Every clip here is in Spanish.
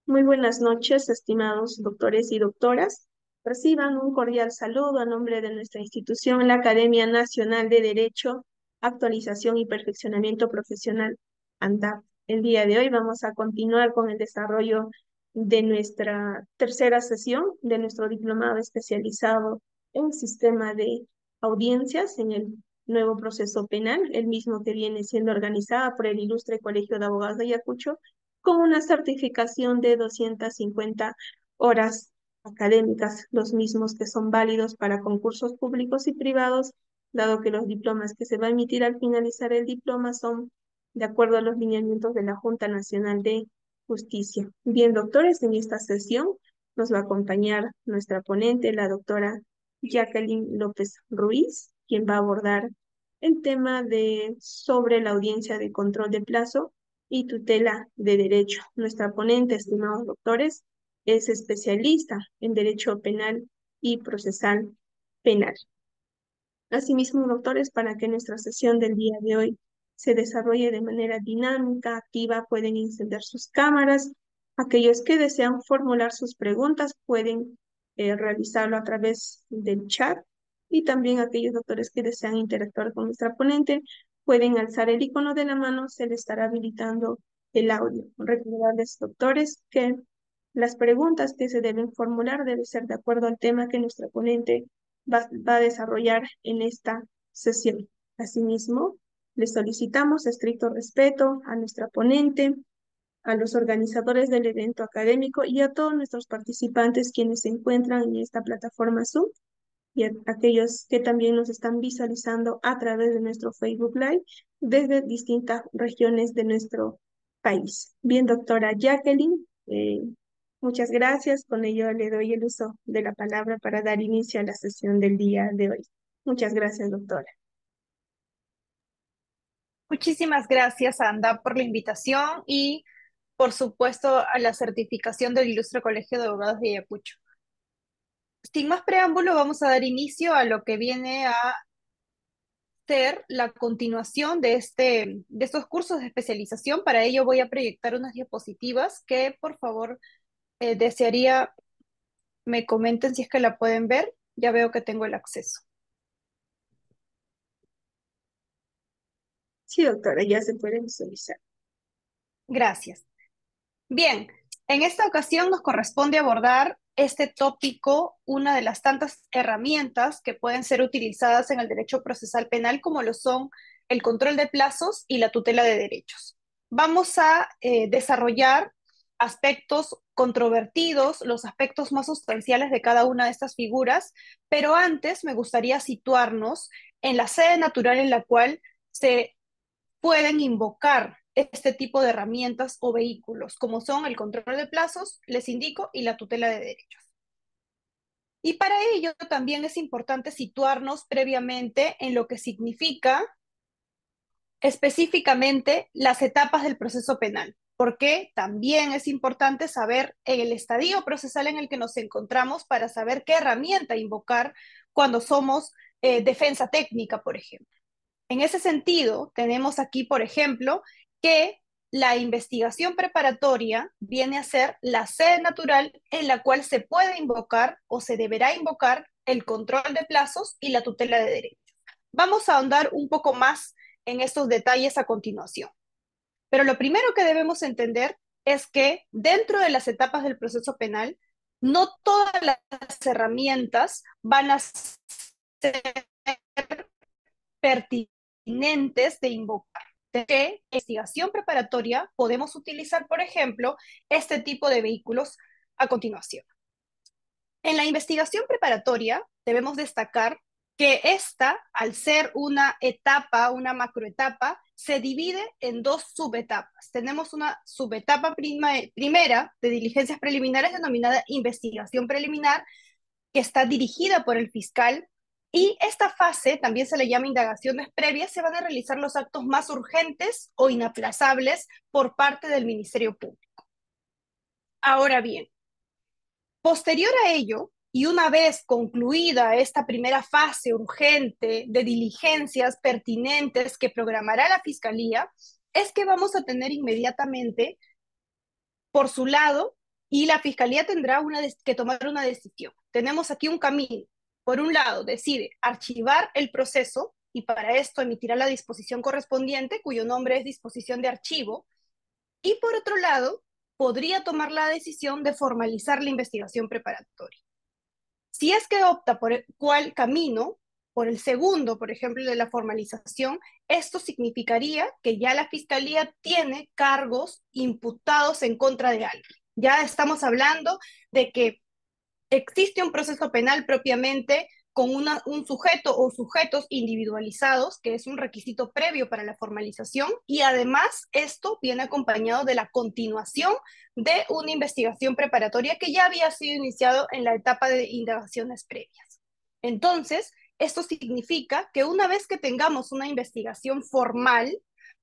Muy buenas noches, estimados doctores y doctoras. Reciban un cordial saludo a nombre de nuestra institución, la Academia Nacional de Derecho, Actualización y Perfeccionamiento Profesional, ANDAP. El día de hoy vamos a continuar con el desarrollo de nuestra tercera sesión de nuestro diplomado especializado en sistema de audiencias en el nuevo proceso penal, el mismo que viene siendo organizada por el Ilustre Colegio de Abogados de Ayacucho, con una certificación de 250 horas académicas, los mismos que son válidos para concursos públicos y privados, dado que los diplomas que se va a emitir al finalizar el diploma son de acuerdo a los lineamientos de la Junta Nacional de Justicia. Bien, doctores, en esta sesión nos va a acompañar nuestra ponente, la doctora Jacqueline López Ruiz, quien va a abordar el tema de sobre la audiencia de control de plazo y tutela de derecho. Nuestra ponente, estimados doctores, es especialista en derecho penal y procesal penal. Asimismo, doctores, para que nuestra sesión del día de hoy se desarrolle de manera dinámica, activa, pueden encender sus cámaras. Aquellos que desean formular sus preguntas pueden realizarlo a través del chat, y también aquellos doctores que desean interactuar con nuestra ponente pueden alzar el icono de la mano, se les estará habilitando el audio. Recordarles, doctores, que las preguntas que se deben formular deben ser de acuerdo al tema que nuestra ponente va a desarrollar en esta sesión. Asimismo, le solicitamos estricto respeto a nuestra ponente, a los organizadores del evento académico y a todos nuestros participantes quienes se encuentran en esta plataforma Zoom, y a aquellos que también nos están visualizando a través de nuestro Facebook Live desde distintas regiones de nuestro país. Bien, doctora Jacqueline, muchas gracias. Con ello le doy el uso de la palabra para dar inicio a la sesión del día de hoy. Muchas gracias, doctora. Muchísimas gracias, Anda, por la invitación y, por supuesto, a la certificación del Ilustre Colegio de Abogados de Ayacucho. Sin más preámbulo, vamos a dar inicio a lo que viene a ser la continuación de estos cursos de especialización. Para ello voy a proyectar unas diapositivas que, por favor, desearía me comenten si es que la pueden ver. Ya veo que tengo el acceso. Sí, doctora, ya se puede visualizar. Gracias. Bien, en esta ocasión nos corresponde abordar este tópico, una de las tantas herramientas que pueden ser utilizadas en el derecho procesal penal, como lo son el control de plazos y la tutela de derechos. Vamos a desarrollar aspectos controvertidos, los aspectos más sustanciales de cada una de estas figuras, pero antes me gustaría situarnos en la sede natural en la cual se pueden invocar este tipo de herramientas o vehículos, como son el control de plazos, les indico, y la tutela de derechos. Y para ello también es importante situarnos previamente en lo que significa específicamente las etapas del proceso penal, porque también es importante saber el estadio procesal en el que nos encontramos para saber qué herramienta invocar cuando somos defensa técnica, por ejemplo. En ese sentido, tenemos aquí, por ejemplo, que la investigación preparatoria viene a ser la sede natural en la cual se puede invocar o se deberá invocar el control de plazos y la tutela de derechos. Vamos a ahondar un poco más en estos detalles a continuación. Pero lo primero que debemos entender es que dentro de las etapas del proceso penal, no todas las herramientas van a ser pertinentes de invocar. De que investigación preparatoria podemos utilizar, por ejemplo, este tipo de vehículos a continuación. En la investigación preparatoria debemos destacar que esta, al ser una etapa, una macroetapa, se divide en dos subetapas. Tenemos una subetapa primera de diligencias preliminares denominada investigación preliminar, que está dirigida por el fiscal, y esta fase también se le llama indagaciones previas. Se van a realizar los actos más urgentes o inaplazables por parte del Ministerio Público. Ahora bien, posterior a ello, y una vez concluida esta primera fase urgente de diligencias pertinentes que programará la Fiscalía, es que vamos a tener inmediatamente, por su lado, y la Fiscalía tendrá que tomar una decisión. Tenemos aquí un camino. Por un lado, decide archivar el proceso y para esto emitirá la disposición correspondiente, cuyo nombre es disposición de archivo. Y por otro lado, podría tomar la decisión de formalizar la investigación preparatoria. Si es que opta por cuál camino, por el segundo, por ejemplo, de la formalización, esto significaría que ya la Fiscalía tiene cargos imputados en contra de alguien. Ya estamos hablando de que existe un proceso penal propiamente con un sujeto o sujetos individualizados, que es un requisito previo para la formalización, y además esto viene acompañado de la continuación de una investigación preparatoria que ya había sido iniciado en la etapa de indagaciones previas. Entonces, esto significa que una vez que tengamos una investigación formal,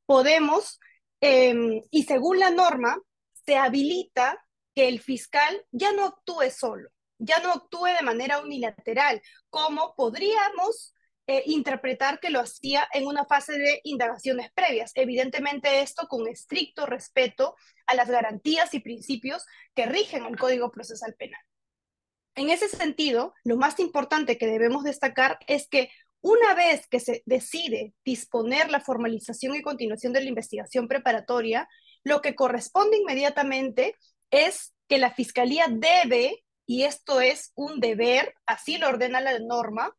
podemos, y según la norma, se habilita que el fiscal ya no actúe solo, ya no actúe de manera unilateral, como podríamos interpretar que lo hacía en una fase de indagaciones previas. Evidentemente esto con estricto respeto a las garantías y principios que rigen el Código Procesal Penal. En ese sentido, lo más importante que debemos destacar es que una vez que se decide disponer la formalización y continuación de la investigación preparatoria, lo que corresponde inmediatamente es que la Fiscalía debe, y esto es un deber, así lo ordena la norma,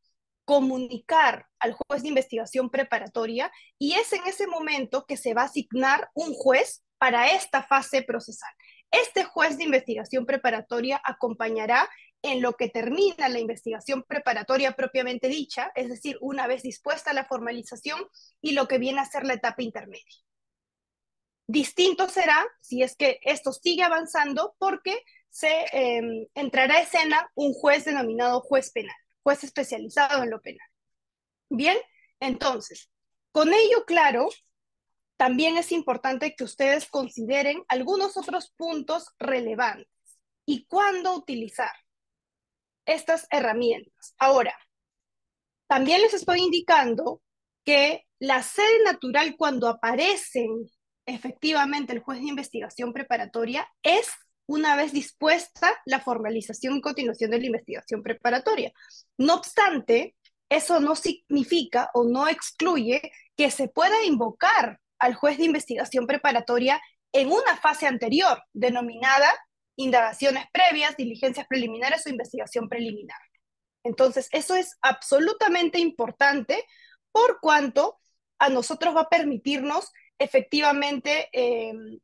comunicar al juez de investigación preparatoria y es en ese momento que se va a asignar un juez para esta fase procesal. Este juez de investigación preparatoria acompañará en lo que termina la investigación preparatoria propiamente dicha, es decir, una vez dispuesta la formalización y lo que viene a ser la etapa intermedia. Distinto será si es que esto sigue avanzando porque se entrará a escena un juez denominado juez penal, juez especializado en lo penal. Bien, entonces, con ello claro, también es importante que ustedes consideren algunos otros puntos relevantes y cuándo utilizar estas herramientas. Ahora, también les estoy indicando que la sede natural cuando aparecen efectivamente el juez de investigación preparatoria es una vez dispuesta la formalización y continuación de la investigación preparatoria. No obstante, eso no significa o no excluye que se pueda invocar al juez de investigación preparatoria en una fase anterior, denominada indagaciones previas, diligencias preliminares o investigación preliminar. Entonces, eso es absolutamente importante por cuanto a nosotros va a permitirnos efectivamente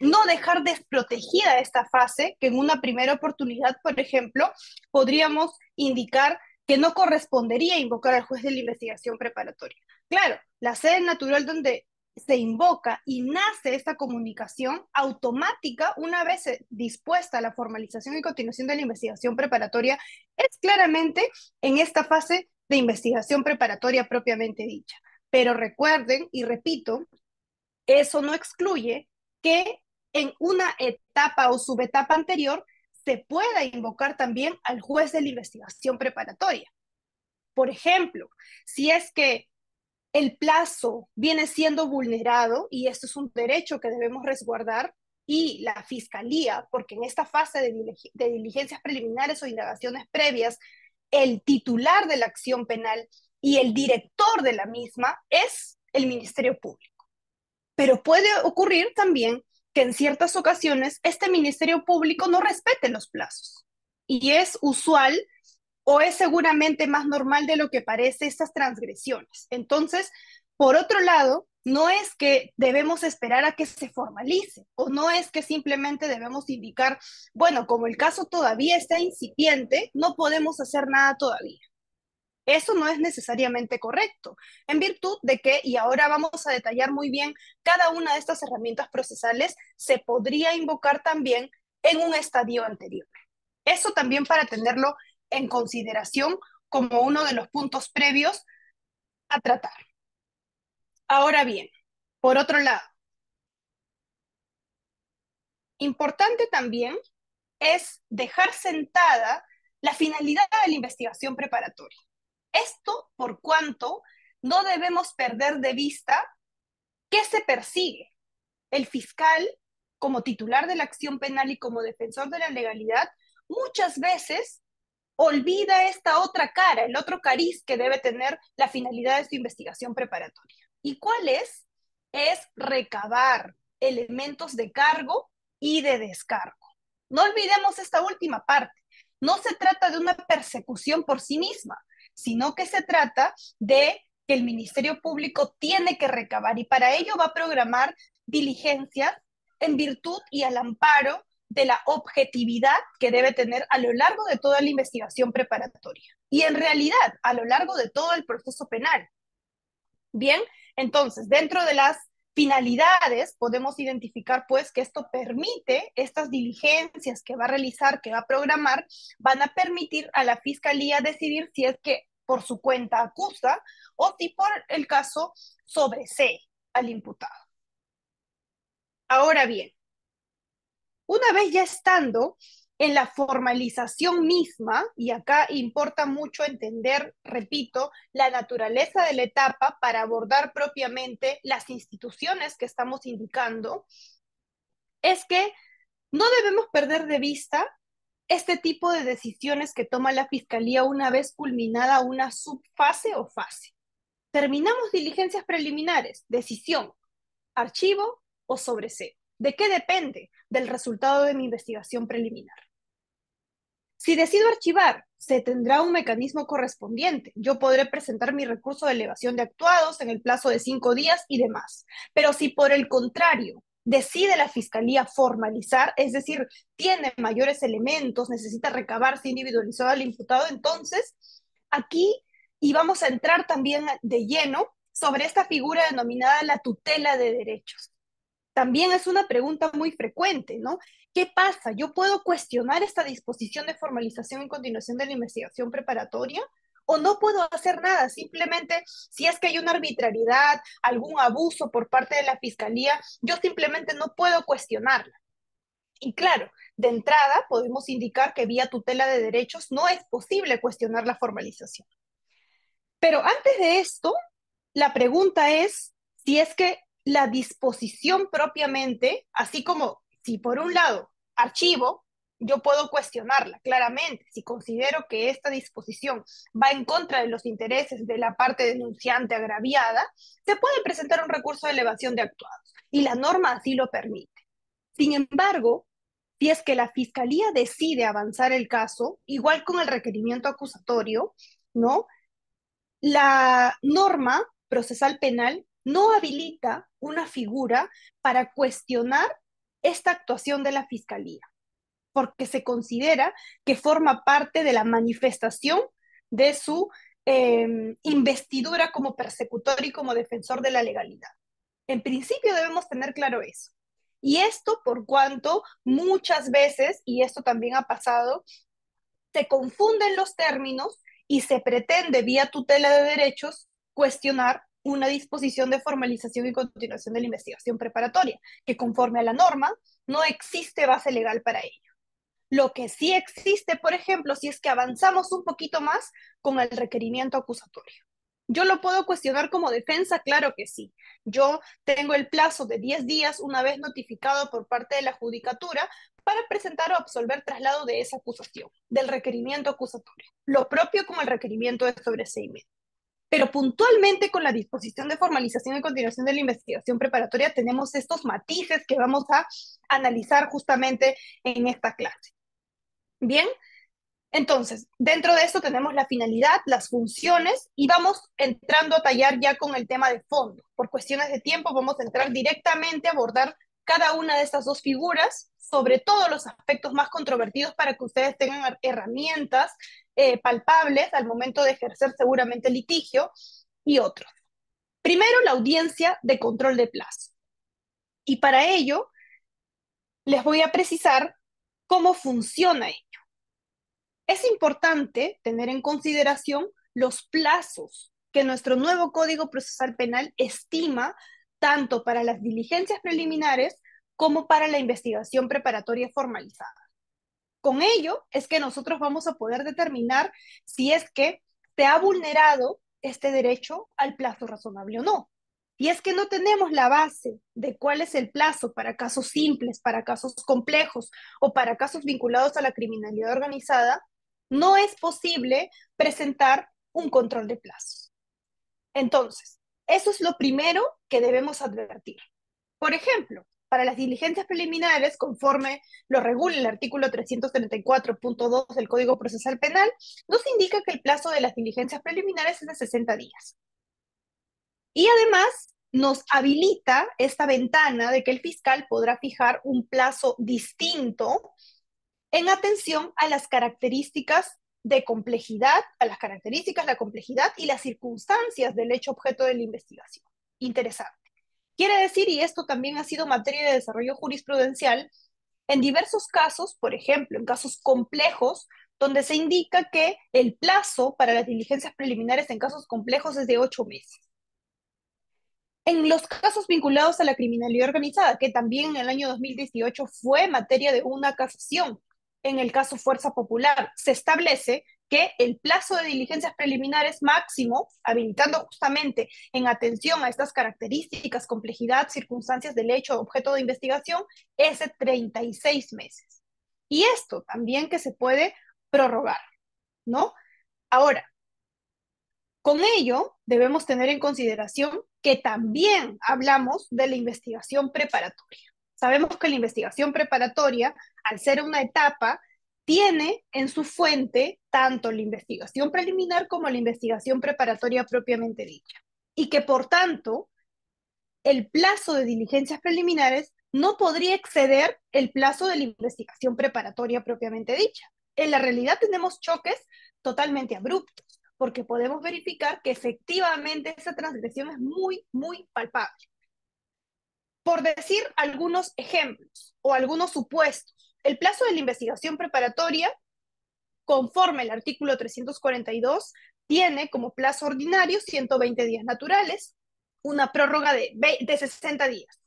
no dejar desprotegida esta fase, que en una primera oportunidad, por ejemplo, podríamos indicar que no correspondería invocar al juez de la investigación preparatoria. Claro, la sede natural donde se invoca y nace esta comunicación automática una vez dispuesta la formalización y continuación de la investigación preparatoria es claramente en esta fase de investigación preparatoria propiamente dicha. Pero recuerden, y repito, eso no excluye que en una etapa o subetapa anterior se pueda invocar también al juez de la investigación preparatoria. Por ejemplo, si es que el plazo viene siendo vulnerado, y esto es un derecho que debemos resguardar, y la Fiscalía, porque en esta fase de diligencias preliminares o indagaciones previas, el titular de la acción penal y el director de la misma es el Ministerio Público. Pero puede ocurrir también que en ciertas ocasiones este Ministerio Público no respete los plazos. Y es usual o es seguramente más normal de lo que parece estas transgresiones. Entonces, por otro lado, no es que debemos esperar a que se formalice o no es que simplemente debemos indicar, bueno, como el caso todavía está incipiente, no podemos hacer nada todavía. Eso no es necesariamente correcto, en virtud de que, y ahora vamos a detallar muy bien, cada una de estas herramientas procesales se podría invocar también en un estadio anterior. Eso también para tenerlo en consideración como uno de los puntos previos a tratar. Ahora bien, por otro lado, importante también es dejar sentada la finalidad de la investigación preparatoria. Esto por cuanto no debemos perder de vista qué se persigue. El fiscal como titular de la acción penal y como defensor de la legalidad, muchas veces olvida esta otra cara, el otro cariz que debe tener la finalidad de su investigación preparatoria. ¿Y cuál es? Es recabar elementos de cargo y de descargo. No olvidemos esta última parte. No se trata de una persecución por sí misma, sino que se trata de que el Ministerio Público tiene que recabar y para ello va a programar diligencias en virtud y al amparo de la objetividad que debe tener a lo largo de toda la investigación preparatoria y en realidad a lo largo de todo el proceso penal. Bien, entonces, dentro de las finalidades podemos identificar pues que esto permite, estas diligencias que va a realizar, que va a programar, van a permitir a la fiscalía decidir si es que por su cuenta acusa o si por el caso sobresee al imputado. Ahora bien, una vez ya estando en la formalización misma, y acá importa mucho entender, repito, la naturaleza de la etapa para abordar propiamente las instituciones que estamos indicando, es que no debemos perder de vista este tipo de decisiones que toma la Fiscalía una vez culminada una subfase o fase. Terminamos diligencias preliminares, decisión, archivo o sobreseo. ¿De qué depende? Del resultado de mi investigación preliminar. Si decido archivar, se tendrá un mecanismo correspondiente. Yo podré presentar mi recurso de elevación de actuados en el plazo de 5 días y demás. Pero si por el contrario decide la fiscalía formalizar, es decir, tiene mayores elementos, necesita recabarse individualizado al imputado, entonces aquí y vamos a entrar también de lleno sobre esta figura denominada la tutela de derechos. También es una pregunta muy frecuente, ¿no? ¿Qué pasa? ¿Yo puedo cuestionar esta disposición de formalización en continuación de la investigación preparatoria? ¿O no puedo hacer nada? Simplemente, si es que hay una arbitrariedad, algún abuso por parte de la fiscalía, yo simplemente no puedo cuestionarla. Y claro, de entrada podemos indicar que vía tutela de derechos no es posible cuestionar la formalización. Pero antes de esto, la pregunta es si es que la disposición propiamente, así como si por un lado archivo, yo puedo cuestionarla claramente, si considero que esta disposición va en contra de los intereses de la parte denunciante agraviada, se puede presentar un recurso de elevación de actuados y la norma así lo permite. Sin embargo, si es que la fiscalía decide avanzar el caso, igual con el requerimiento acusatorio, ¿no? La norma procesal penal no habilita una figura para cuestionar esta actuación de la fiscalía, porque se considera que forma parte de la manifestación de su investidura como persecutor y como defensor de la legalidad. En principio debemos tener claro eso. Y esto por cuanto muchas veces, y esto también ha pasado, se confunden los términos y se pretende vía tutela de derechos cuestionar una disposición de formalización y continuación de la investigación preparatoria, que conforme a la norma no existe base legal para ello. Lo que sí existe, por ejemplo, si es que avanzamos un poquito más con el requerimiento acusatorio. ¿Yo lo puedo cuestionar como defensa? Claro que sí. Yo tengo el plazo de 10 días una vez notificado por parte de la judicatura para presentar o absolver traslado de esa acusación, del requerimiento acusatorio. Lo propio como el requerimiento de sobreseimiento. Pero puntualmente con la disposición de formalización y continuación de la investigación preparatoria tenemos estos matices que vamos a analizar justamente en esta clase. Bien, entonces, dentro de esto tenemos la finalidad, las funciones y vamos entrando a tallar ya con el tema de fondo. Por cuestiones de tiempo vamos a entrar directamente a abordar cada una de estas dos figuras, sobre todo los aspectos más controvertidos para que ustedes tengan herramientas palpables al momento de ejercer seguramente litigio y otros. Primero, la audiencia de control de plazo. Y para ello, les voy a precisar cómo funciona ello. Es importante tener en consideración los plazos que nuestro nuevo Código Procesal Penal estima tanto para las diligencias preliminares como para la investigación preparatoria formalizada. Con ello es que nosotros vamos a poder determinar si es que se ha vulnerado este derecho al plazo razonable o no. Y es que no tenemos la base de cuál es el plazo para casos simples, para casos complejos o para casos vinculados a la criminalidad organizada, no es posible presentar un control de plazos. Entonces, eso es lo primero que debemos advertir. Por ejemplo, para las diligencias preliminares, conforme lo regula el artículo 334.2 del Código Procesal Penal, nos indica que el plazo de las diligencias preliminares es de 60 días. Y además nos habilita esta ventana de que el fiscal podrá fijar un plazo distinto en atención a las características de complejidad, a las características, la complejidad y las circunstancias del hecho objeto de la investigación. Interesante. Quiere decir, y esto también ha sido materia de desarrollo jurisprudencial, en diversos casos, por ejemplo, en casos complejos, donde se indica que el plazo para las diligencias preliminares en casos complejos es de 8 meses. En los casos vinculados a la criminalidad organizada, que también en el año 2018 fue materia de una casación, en el caso Fuerza Popular, se establece que el plazo de diligencias preliminares máximo, habilitando justamente en atención a estas características, complejidad, circunstancias del hecho objeto de investigación, es de 36 meses. Y esto también que se puede prorrogar, ¿no? Ahora, con ello, debemos tener en consideración que también hablamos de la investigación preparatoria. Sabemos que la investigación preparatoria, al ser una etapa, tiene en su fuente tanto la investigación preliminar como la investigación preparatoria propiamente dicha. Y que por tanto, el plazo de diligencias preliminares no podría exceder el plazo de la investigación preparatoria propiamente dicha. En la realidad tenemos choques totalmente abruptos, porque podemos verificar que efectivamente esa transgresión es muy, muy palpable. Por decir algunos ejemplos o algunos supuestos, el plazo de la investigación preparatoria, conforme el artículo 342, tiene como plazo ordinario 120 días naturales, una prórroga de 60 días.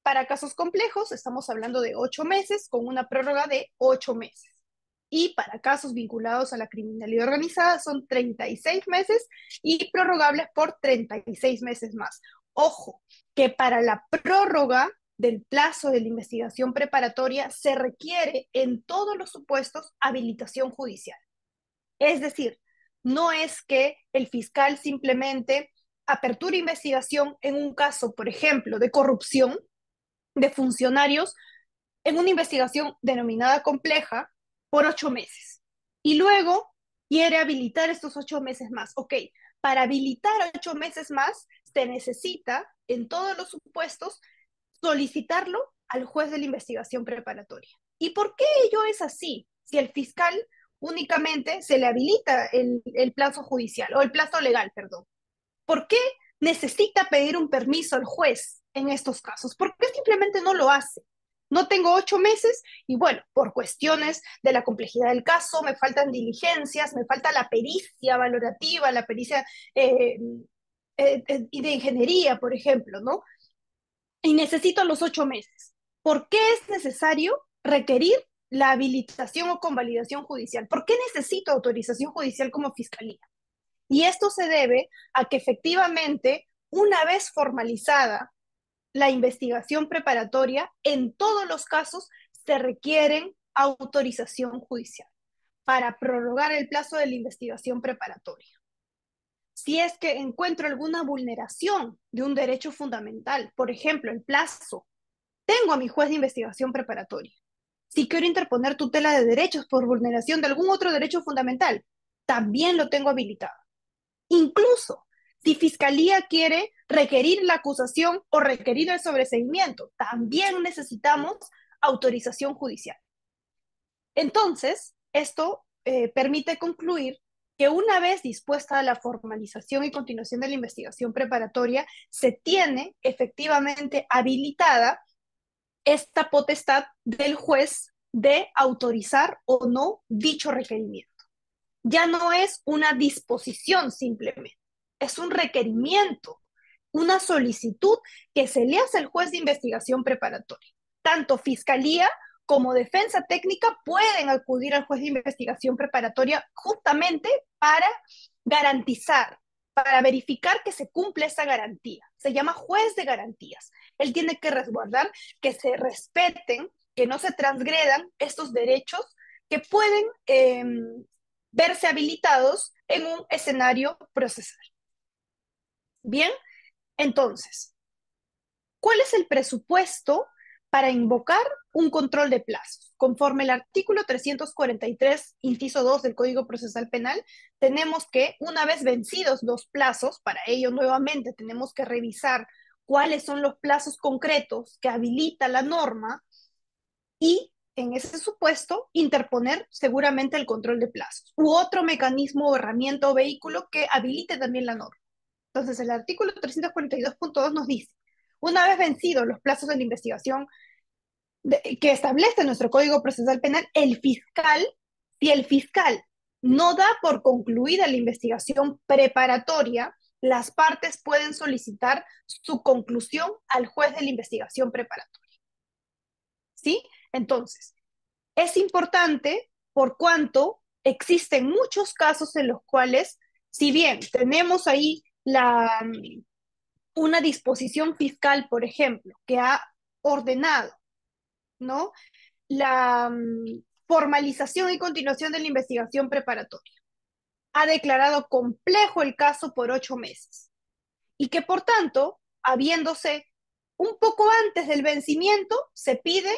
Para casos complejos, estamos hablando de 8 meses con una prórroga de 8 meses. Y para casos vinculados a la criminalidad organizada son 36 meses y prorrogables por 36 meses más. Ojo, que para la prórroga del plazo de la investigación preparatoria se requiere en todos los supuestos habilitación judicial. Es decir, no es que el fiscal simplemente aperture investigación en un caso, por ejemplo, de corrupción de funcionarios en una investigación denominada compleja por 8 meses. Y luego quiere habilitar estos 8 meses más. Ok, para habilitar 8 meses más se necesita, en todos los supuestos, solicitarlo al juez de la investigación preparatoria. ¿Y por qué ello es así? Si el fiscal únicamente se le habilita el plazo judicial, o el plazo legal, perdón. ¿Por qué necesita pedir un permiso al juez en estos casos? ¿Por qué simplemente no lo hace? No tengo 8 meses y bueno, por cuestiones de la complejidad del caso, me faltan diligencias, me falta la pericia valorativa, la pericia de ingeniería, por ejemplo, ¿no? Y necesito los 8 meses. ¿Por qué es necesario requerir la habilitación o convalidación judicial? ¿Por qué necesito autorización judicial como fiscalía? Y esto se debe a que efectivamente, una vez formalizada la investigación preparatoria, en todos los casos se requieren autorización judicial para prorrogar el plazo de la investigación preparatoria. Si es que encuentro alguna vulneración de un derecho fundamental, por ejemplo, el plazo, tengo a mi juez de investigación preparatoria. Si quiero interponer tutela de derechos por vulneración de algún otro derecho fundamental, también lo tengo habilitado. Incluso si Fiscalía quiere requerir la acusación o requerir el sobreseimiento, también necesitamos autorización judicial. Entonces, esto permite concluir que una vez dispuesta la formalización y continuación de la investigación preparatoria, se tiene efectivamente habilitada esta potestad del juez de autorizar o no dicho requerimiento. Ya no es una disposición simplemente, es un requerimiento, una solicitud que se le hace al juez de investigación preparatoria. Tanto fiscalía como defensa técnica pueden acudir al juez de investigación preparatoria justamente para garantizar para verificar que se cumple esa garantía. Se llama juez de garantías. Él tiene que resguardar que se respeten, que no se transgredan estos derechos que pueden verse habilitados en un escenario procesal. Bien, entonces, ¿cuál es el presupuesto para invocar un control de plazos? Conforme el artículo 343, inciso 2 del Código Procesal Penal, tenemos que, una vez vencidos los plazos, para ello nuevamente tenemos que revisar cuáles son los plazos concretos que habilita la norma y, en ese supuesto, interponer seguramente el control de plazos u otro mecanismo o herramienta o vehículo que habilite también la norma. Entonces, el artículo 342.2 nos dice, una vez vencidos los plazos de la investigación que establece nuestro Código Procesal Penal, si el fiscal no da por concluida la investigación preparatoria, las partes pueden solicitar su conclusión al juez de la investigación preparatoria. ¿Sí? Entonces, es importante por cuanto existen muchos casos en los cuales, si bien tenemos ahí una disposición fiscal, por ejemplo, que ha ordenado, ¿no?, la formalización y continuación de la investigación preparatoria. Ha declarado complejo el caso por 8 meses y que, por tanto, habiéndose un poco antes del vencimiento, se pide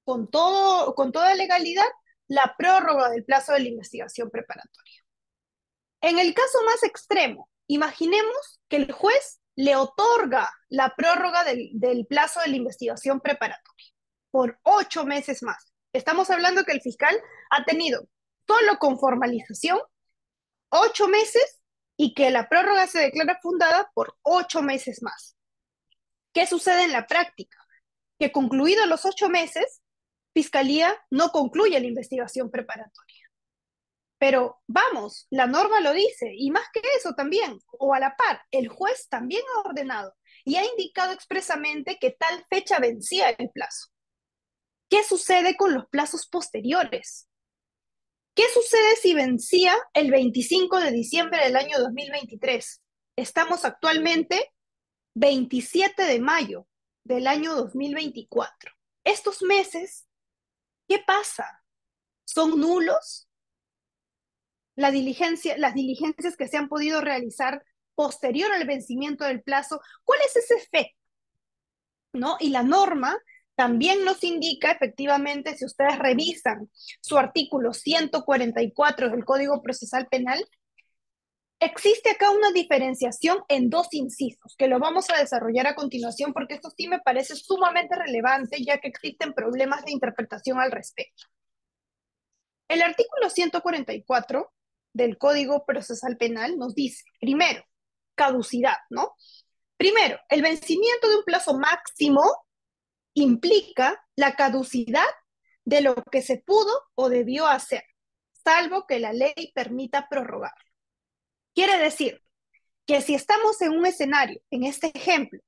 con toda legalidad la prórroga del plazo de la investigación preparatoria. En el caso más extremo, imaginemos que el juez le otorga la prórroga del plazo de la investigación preparatoria por 8 meses más. Estamos hablando que el fiscal ha tenido solo con formalización 8 meses y que la prórroga se declara fundada por 8 meses más. ¿Qué sucede en la práctica? Que concluidos los 8 meses, Fiscalía no concluye la investigación preparatoria. Pero vamos, la norma lo dice, y más que eso también, o a la par, el juez también ha ordenado y ha indicado expresamente que tal fecha vencía el plazo. ¿Qué sucede con los plazos posteriores? ¿Qué sucede si vencía el 25 de diciembre del año 2023? Estamos actualmente 27 de mayo del año 2024. Estos meses, ¿qué pasa? ¿Son nulos? Las diligencias que se han podido realizar posterior al vencimiento del plazo, ¿cuál es ese efecto? ¿No? Y la norma también nos indica, efectivamente, si ustedes revisan su artículo 144 del Código Procesal Penal, existe acá una diferenciación en 2 incisos, que lo vamos a desarrollar a continuación, porque esto sí me parece sumamente relevante, ya que existen problemas de interpretación al respecto. El artículo 144 del Código Procesal Penal nos dice, primero, caducidad, ¿no? Primero, el vencimiento de un plazo máximo implica la caducidad de lo que se pudo o debió hacer, salvo que la ley permita prorrogar. Quiere decir que si estamos en un escenario, en este ejemplo,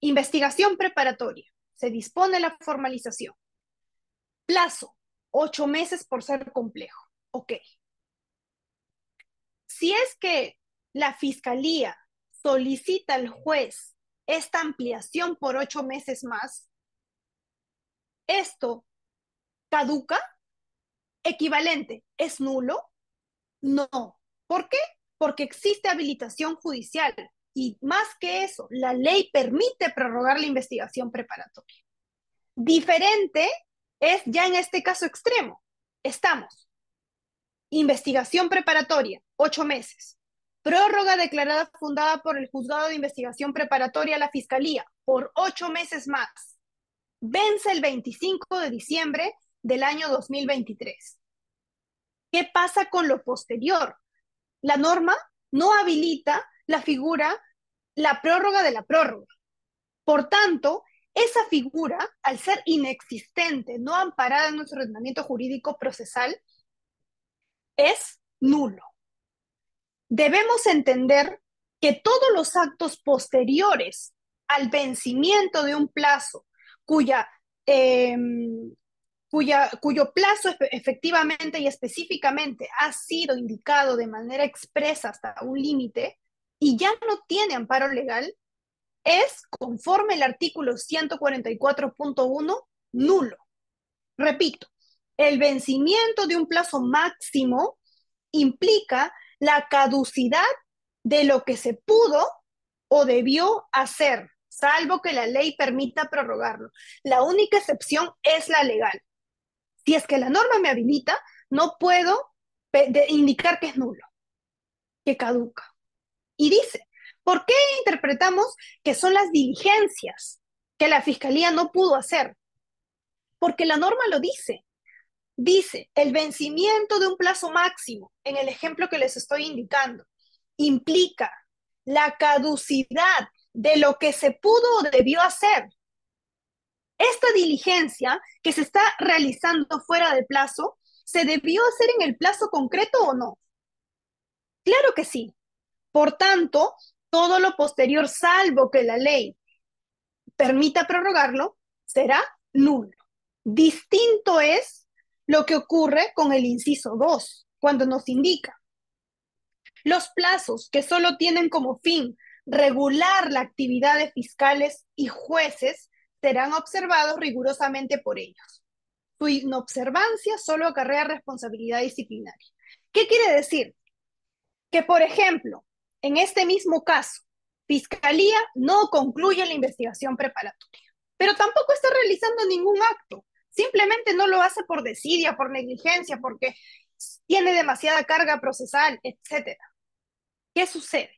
investigación preparatoria, se dispone la formalización, plazo, 8 meses por ser complejo, ok. Si es que la fiscalía solicita al juez esta ampliación por 8 meses más, esto caduca, equivalente, ¿es nulo? No. ¿Por qué? Porque existe habilitación judicial y más que eso, la ley permite prorrogar la investigación preparatoria. Diferente es ya en este caso extremo. Estamos, investigación preparatoria, 8 meses. Prórroga declarada fundada por el Juzgado de Investigación Preparatoria a la Fiscalía por 8 meses más. Vence el 25 de diciembre del año 2023. ¿Qué pasa con lo posterior? La norma no habilita la figura, la prórroga de la prórroga. Por tanto, esa figura, al ser inexistente, no amparada en nuestro ordenamiento jurídico procesal, es nulo. Debemos entender que todos los actos posteriores al vencimiento de un plazo cuyo plazo efectivamente y específicamente ha sido indicado de manera expresa hasta un límite, y ya no tiene amparo legal, es, conforme el artículo 144.1, nulo. Repito, el vencimiento de un plazo máximo implica la caducidad de lo que se pudo o debió hacer, salvo que la ley permita prorrogarlo. La única excepción es la legal. Si es que la norma me habilita, no puedo indicar que es nulo, que caduca. Y dice, ¿por qué interpretamos que son las diligencias que la fiscalía no pudo hacer? Porque la norma lo dice. Dice, el vencimiento de un plazo máximo, en el ejemplo que les estoy indicando, implica la caducidad de lo que se pudo o debió hacer. Esta diligencia que se está realizando fuera de plazo, ¿se debió hacer en el plazo concreto o no? Claro que sí. Por tanto, todo lo posterior, salvo que la ley permita prorrogarlo, será nulo. Distinto es lo que ocurre con el inciso 2, cuando nos indica los plazos que solo tienen como fin regular la actividad de fiscales y jueces serán observados rigurosamente por ellos. Su inobservancia solo acarrea responsabilidad disciplinaria. ¿Qué quiere decir? Que, por ejemplo, en este mismo caso, Fiscalía no concluye la investigación preparatoria, pero tampoco está realizando ningún acto. Simplemente no lo hace por desidia, por negligencia, porque tiene demasiada carga procesal, etc. ¿Qué sucede?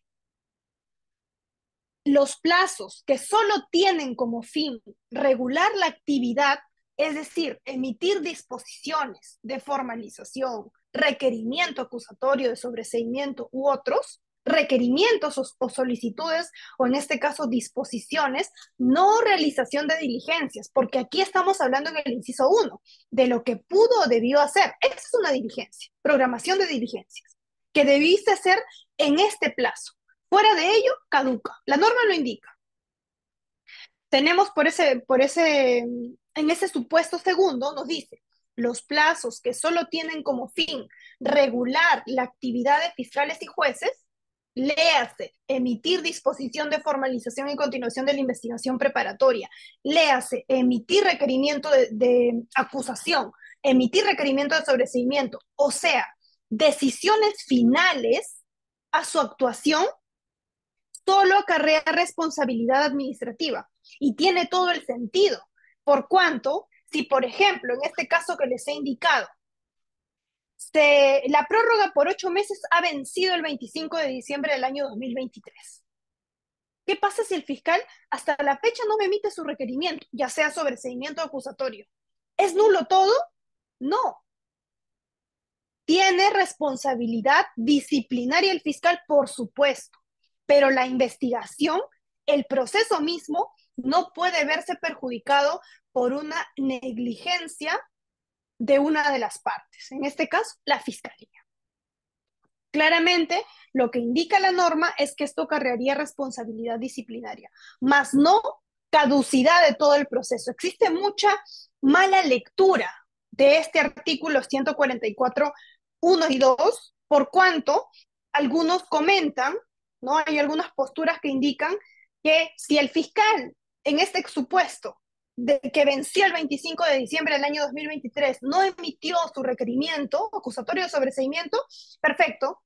Los plazos que solo tienen como fin regular la actividad, es decir, emitir disposiciones de formalización, requerimiento acusatorio de sobreseimiento u otros, requerimientos o solicitudes, o en este caso disposiciones, no realización de diligencias, porque aquí estamos hablando en el inciso 1 de lo que pudo o debió hacer. Esa es una diligencia, programación de diligencias, que debiste hacer en este plazo. Fuera de ello, caduca. La norma lo indica. Tenemos en ese supuesto segundo, nos dice, los plazos que solo tienen como fin regular la actividad de fiscales y jueces, léase, emitir disposición de formalización y continuación de la investigación preparatoria, léase, emitir requerimiento de acusación, emitir requerimiento de sobreseimiento, o sea, decisiones finales a su actuación, solo acarrea responsabilidad administrativa y tiene todo el sentido. Por cuanto, si por ejemplo, en este caso que les he indicado, la prórroga por 8 meses ha vencido el 25 de diciembre del año 2023. ¿Qué pasa si el fiscal hasta la fecha no me emite su requerimiento, ya sea sobreseimiento o acusatorio? ¿Es nulo todo? No. Tiene responsabilidad disciplinaria el fiscal, por supuesto, pero la investigación, el proceso mismo, no puede verse perjudicado por una negligencia de una de las partes, en este caso, la fiscalía. Claramente, lo que indica la norma es que esto acarrearía responsabilidad disciplinaria, más no caducidad de todo el proceso. Existe mucha mala lectura de este artículo 144, 1 y 2, por cuanto algunos comentan, ¿no? Hay algunas posturas que indican que si el fiscal, en este supuesto, de que venció el 25 de diciembre del año 2023, no emitió su requerimiento acusatorio de sobreseimiento, perfecto,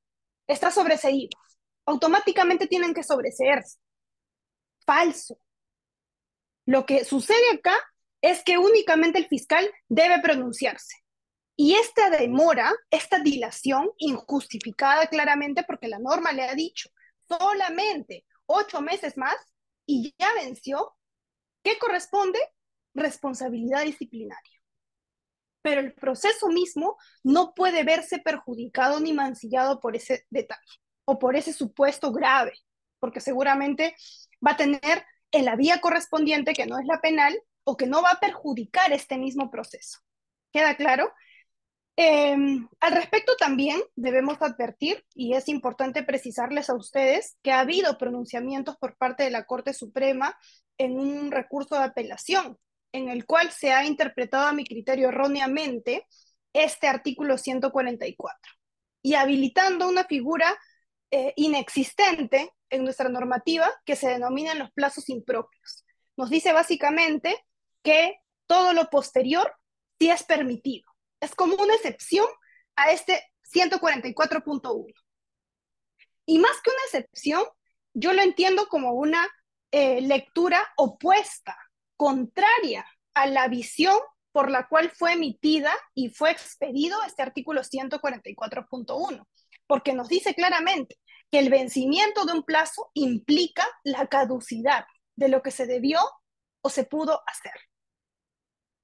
está sobreseído. Automáticamente tienen que sobreseerse. Falso. Lo que sucede acá es que únicamente el fiscal debe pronunciarse. Y esta demora, esta dilación injustificada claramente porque la norma le ha dicho solamente 8 meses más y ya venció, ¿qué corresponde? Responsabilidad disciplinaria. Pero el proceso mismo no puede verse perjudicado ni mancillado por ese detalle o por ese supuesto grave, porque seguramente va a tener en la vía correspondiente, que no es la penal, o que no va a perjudicar este mismo proceso. ¿Queda claro? Al respecto también debemos advertir, y es importante precisarles a ustedes, que ha habido pronunciamientos por parte de la Corte Suprema en un recurso de apelación, en el cual se ha interpretado a mi criterio erróneamente este artículo 144, y habilitando una figura inexistente en nuestra normativa que se denominan los plazos impropios. Nos dice básicamente que todo lo posterior sí es permitido. Es como una excepción a este 144.1. Y más que una excepción, yo lo entiendo como una lectura opuesta, contraria a la visión por la cual fue emitida y fue expedido este artículo 144.1, porque nos dice claramente que el vencimiento de un plazo implica la caducidad de lo que se debió o se pudo hacer.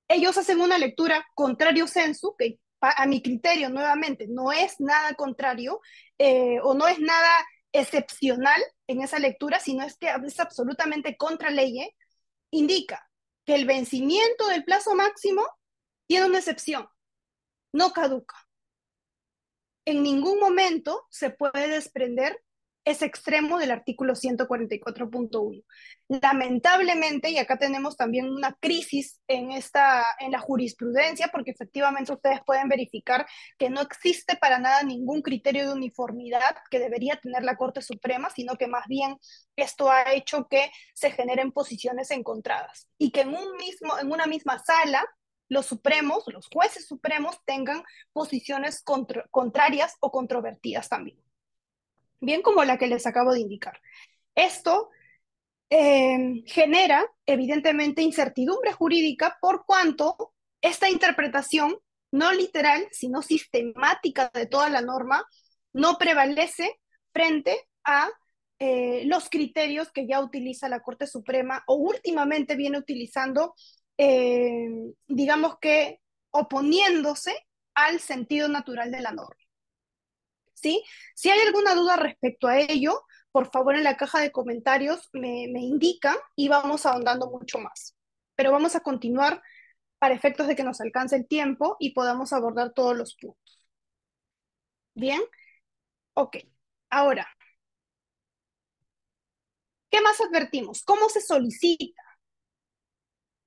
Ellos hacen una lectura contrario sensu, que a mi criterio, nuevamente, no es nada contrario o no es nada excepcional en esa lectura, sino es que es absolutamente contra ley, indica que el vencimiento del plazo máximo tiene una excepción, no caduca. En ningún momento se puede desprender ese extremo del artículo 144.1. Lamentablemente, y acá tenemos también una crisis en la jurisprudencia, porque efectivamente ustedes pueden verificar que no existe para nada ningún criterio de uniformidad que debería tener la Corte Suprema, sino que más bien esto ha hecho que se generen posiciones encontradas y que en una misma sala los jueces supremos tengan posiciones contrarias o controvertidas también, bien como la que les acabo de indicar. Esto genera evidentemente incertidumbre jurídica por cuanto esta interpretación no literal, sino sistemática de toda la norma, no prevalece frente a los criterios que ya utiliza la Corte Suprema o últimamente viene utilizando, digamos que oponiéndose al sentido natural de la norma. ¿Sí? Si hay alguna duda respecto a ello, por favor en la caja de comentarios me indican y vamos ahondando mucho más. Pero vamos a continuar para efectos de que nos alcance el tiempo y podamos abordar todos los puntos. ¿Bien? Ok. Ahora, ¿qué más advertimos? ¿Cómo se solicita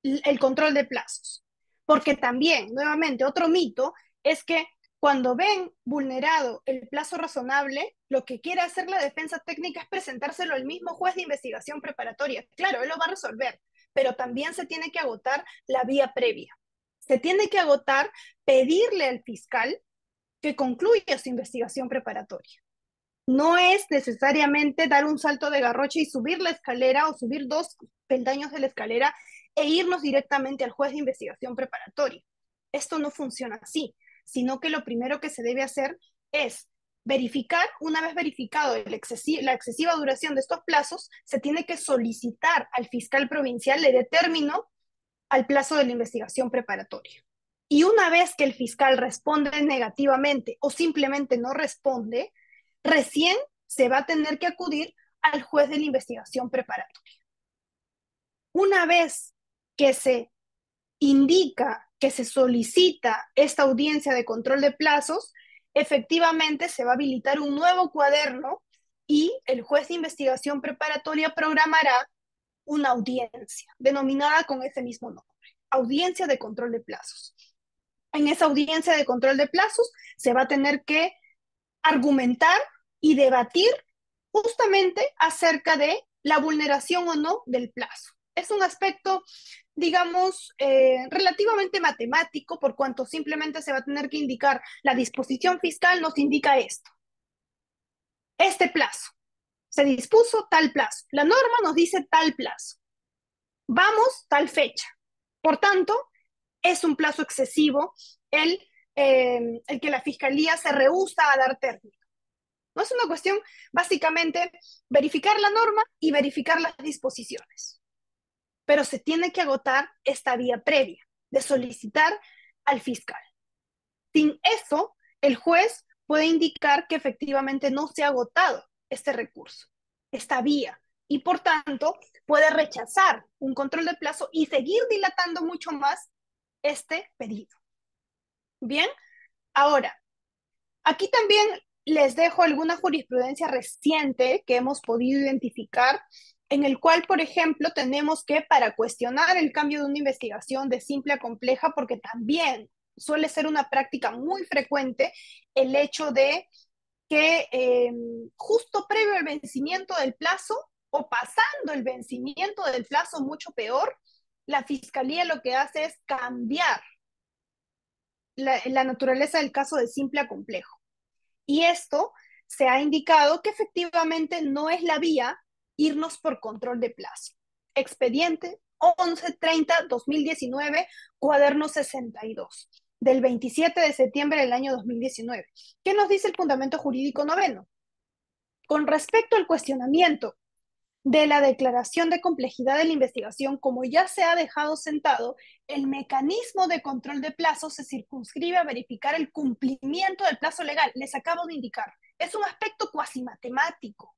el control de plazos? Porque también, nuevamente, otro mito es que cuando ven vulnerado el plazo razonable, lo que quiere hacer la defensa técnica es presentárselo al mismo juez de investigación preparatoria. Claro, él lo va a resolver, pero también se tiene que agotar la vía previa. Se tiene que agotar pedirle al fiscal que concluya su investigación preparatoria. No es necesariamente dar un salto de garrocha y subir la escalera o subir 2 peldaños de la escalera e irnos directamente al juez de investigación preparatoria. Esto no funciona así, sino que lo primero que se debe hacer es verificar, una vez verificado la excesiva duración de estos plazos, se tiene que solicitar al fiscal provincial le dé término al plazo de la investigación preparatoria. Y una vez que el fiscal responde negativamente o simplemente no responde, recién se va a tener que acudir al juez de la investigación preparatoria. Una vez que se indica que se solicita esta audiencia de control de plazos, efectivamente se va a habilitar un nuevo cuaderno y el juez de investigación preparatoria programará una audiencia denominada con ese mismo nombre, audiencia de control de plazos. En esa audiencia de control de plazos se va a tener que argumentar y debatir justamente acerca de la vulneración o no del plazo. Es un aspecto, digamos, relativamente matemático, por cuanto simplemente se va a tener que indicar la disposición fiscal nos indica esto. Este plazo. Se dispuso tal plazo. La norma nos dice tal plazo. Vamos tal fecha. Por tanto, es un plazo excesivo el que la fiscalía se rehúsa a dar término. No es una cuestión, básicamente, verificar la norma y verificar las disposiciones. Pero se tiene que agotar esta vía previa de solicitar al fiscal. Sin eso, el juez puede indicar que efectivamente no se ha agotado este recurso, esta vía, y por tanto puede rechazar un control de plazo y seguir dilatando mucho más este pedido. Bien, ahora, aquí también les dejo alguna jurisprudencia reciente que hemos podido identificar, en el cual, por ejemplo, tenemos que para cuestionar el cambio de una investigación de simple a compleja, porque también suele ser una práctica muy frecuente el hecho de que justo previo al vencimiento del plazo o pasando el vencimiento del plazo, mucho peor, la Fiscalía lo que hace es cambiar la naturaleza del caso de simple a complejo. Y esto se ha indicado que efectivamente no es la vía irnos por control de plazo. Expediente 1130-2019, cuaderno 62, del 27 de septiembre del año 2019. ¿Qué nos dice el fundamento jurídico noveno? Con respecto al cuestionamiento de la declaración de complejidad de la investigación, como ya se ha dejado sentado, el mecanismo de control de plazo se circunscribe a verificar el cumplimiento del plazo legal. Les acabo de indicar. Es un aspecto cuasi matemático.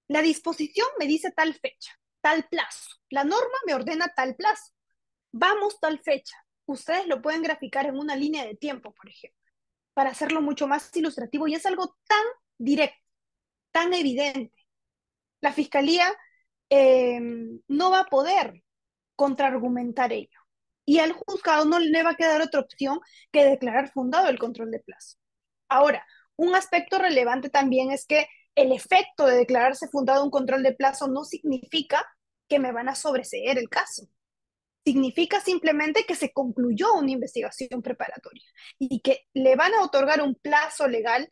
La disposición me dice tal fecha, tal plazo. La norma me ordena tal plazo. Vamos tal fecha. Ustedes lo pueden graficar en una línea de tiempo, por ejemplo, para hacerlo mucho más ilustrativo, y es algo tan directo, tan evidente. La Fiscalía no va a poder contraargumentar ello. Y al juzgado no le va a quedar otra opción que declarar fundado el control de plazo. Ahora, un aspecto relevante también es que el efecto de declararse fundado un control de plazo no significa que me van a sobreseer el caso. Significa simplemente que se concluyó una investigación preparatoria y que le van a otorgar un plazo legal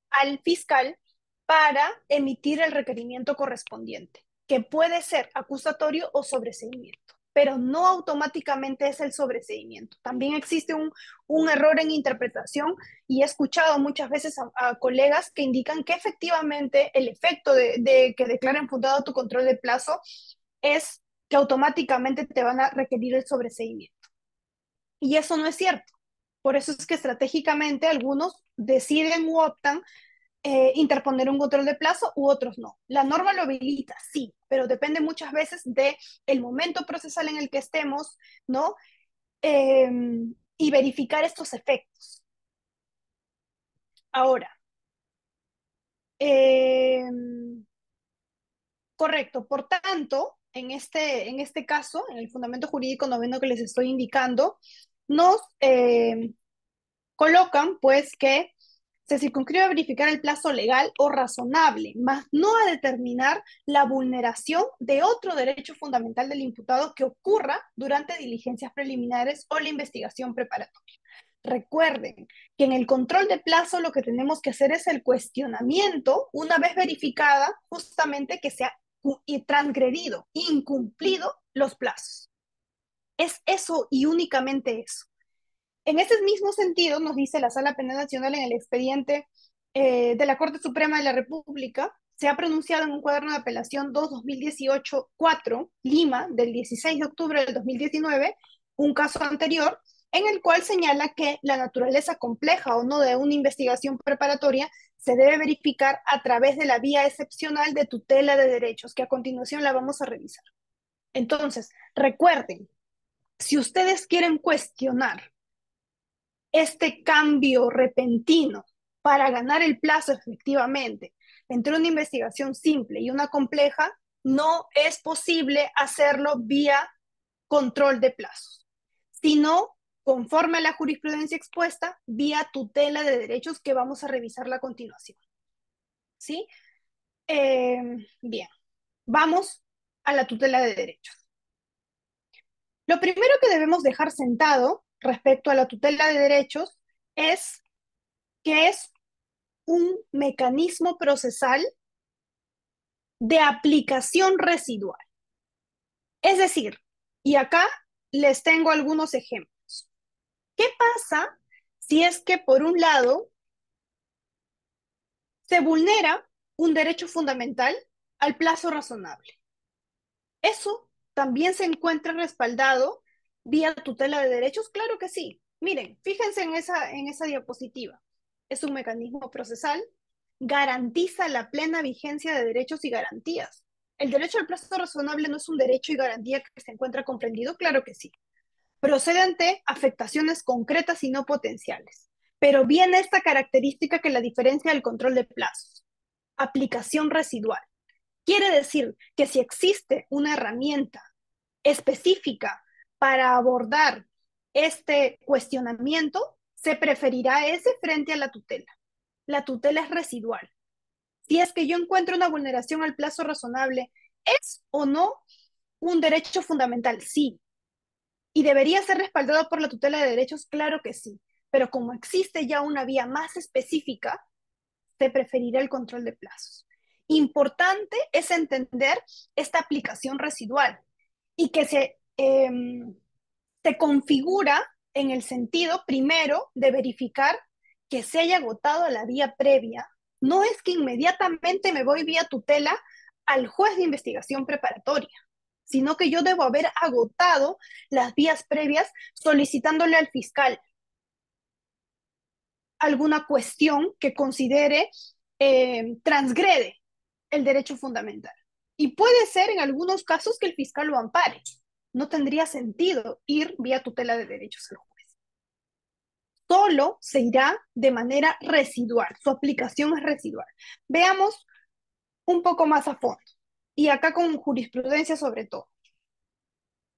al fiscal para emitir el requerimiento correspondiente, que puede ser acusatorio o sobreseimiento, pero no automáticamente es el sobreseimiento. También existe un error en interpretación, y he escuchado muchas veces a colegas que indican que efectivamente el efecto de que declaren fundado tu control de plazo es que automáticamente te van a requerir el sobreseimiento. Y eso no es cierto. Por eso es que estratégicamente algunos deciden u optan interponer un control de plazo u otros no. La norma lo habilita, sí, pero depende muchas veces de el momento procesal en el que estemos, ¿no? Y verificar estos efectos. Ahora, correcto, por tanto, en este caso, en el fundamento jurídico noveno que les estoy indicando, nos colocan pues que se circunscribe a verificar el plazo legal o razonable, más no a determinar la vulneración de otro derecho fundamental del imputado que ocurra durante diligencias preliminares o la investigación preparatoria. Recuerden que en el control de plazo lo que tenemos que hacer es el cuestionamiento, una vez verificada justamente que se ha transgredido, incumplido los plazos. Es eso y únicamente eso. En ese mismo sentido, nos dice la Sala Penal Nacional en el expediente de la Corte Suprema de la República, se ha pronunciado en un cuaderno de apelación 2-2018-4, Lima, del 16 de octubre del 2019, un caso anterior, en el cual señala que la naturaleza compleja o no de una investigación preparatoria se debe verificar a través de la vía excepcional de tutela de derechos, que a continuación la vamos a revisar. Entonces, recuerden, si ustedes quieren cuestionar este cambio repentino para ganar el plazo efectivamente entre una investigación simple y una compleja, no es posible hacerlo vía control de plazos, sino conforme a la jurisprudencia expuesta, vía tutela de derechos, que vamos a revisar a continuación. ¿Sí? Bien, vamos a la tutela de derechos. Lo primero que debemos dejar sentado respecto a la tutela de derechos es que es un mecanismo procesal de aplicación residual. Es decir, y acá les tengo algunos ejemplos. ¿Qué pasa si es que, por un lado, se vulnera un derecho fundamental al plazo razonable? Eso también se encuentra respaldado vía tutela de derechos. Claro que sí. Miren, fíjense en esa diapositiva. Es un mecanismo procesal, garantiza la plena vigencia de derechos y garantías. ¿El derecho al plazo razonable no es un derecho y garantía que se encuentra comprendido? Claro que sí. Procede ante afectaciones concretas y no potenciales. Pero viene esta característica que la diferencia del control de plazos. Aplicación residual. Quiere decir que si existe una herramienta específica para abordar este cuestionamiento, se preferirá ese frente a la tutela. la tutela es residual. Si es que yo encuentro una vulneración al plazo razonable, ¿es o no un derecho fundamental? Sí. ¿Y debería ser respaldado por la tutela de derechos? Claro que sí. Pero como existe ya una vía más específica, se preferirá el control de plazos. Importante es entender esta aplicación residual y que se configura en el sentido, primero, de verificar que se haya agotado la vía previa. No es que inmediatamente me voy vía tutela al juez de investigación preparatoria, sino que yo debo haber agotado las vías previas solicitándole al fiscal alguna cuestión que considere transgrede el derecho fundamental. Y puede ser en algunos casos que el fiscal lo ampare. No tendría sentido ir vía tutela de derechos al juez. Solo se irá de manera residual. Su aplicación es residual. Veamos un poco más a fondo. Y acá con jurisprudencia sobre todo.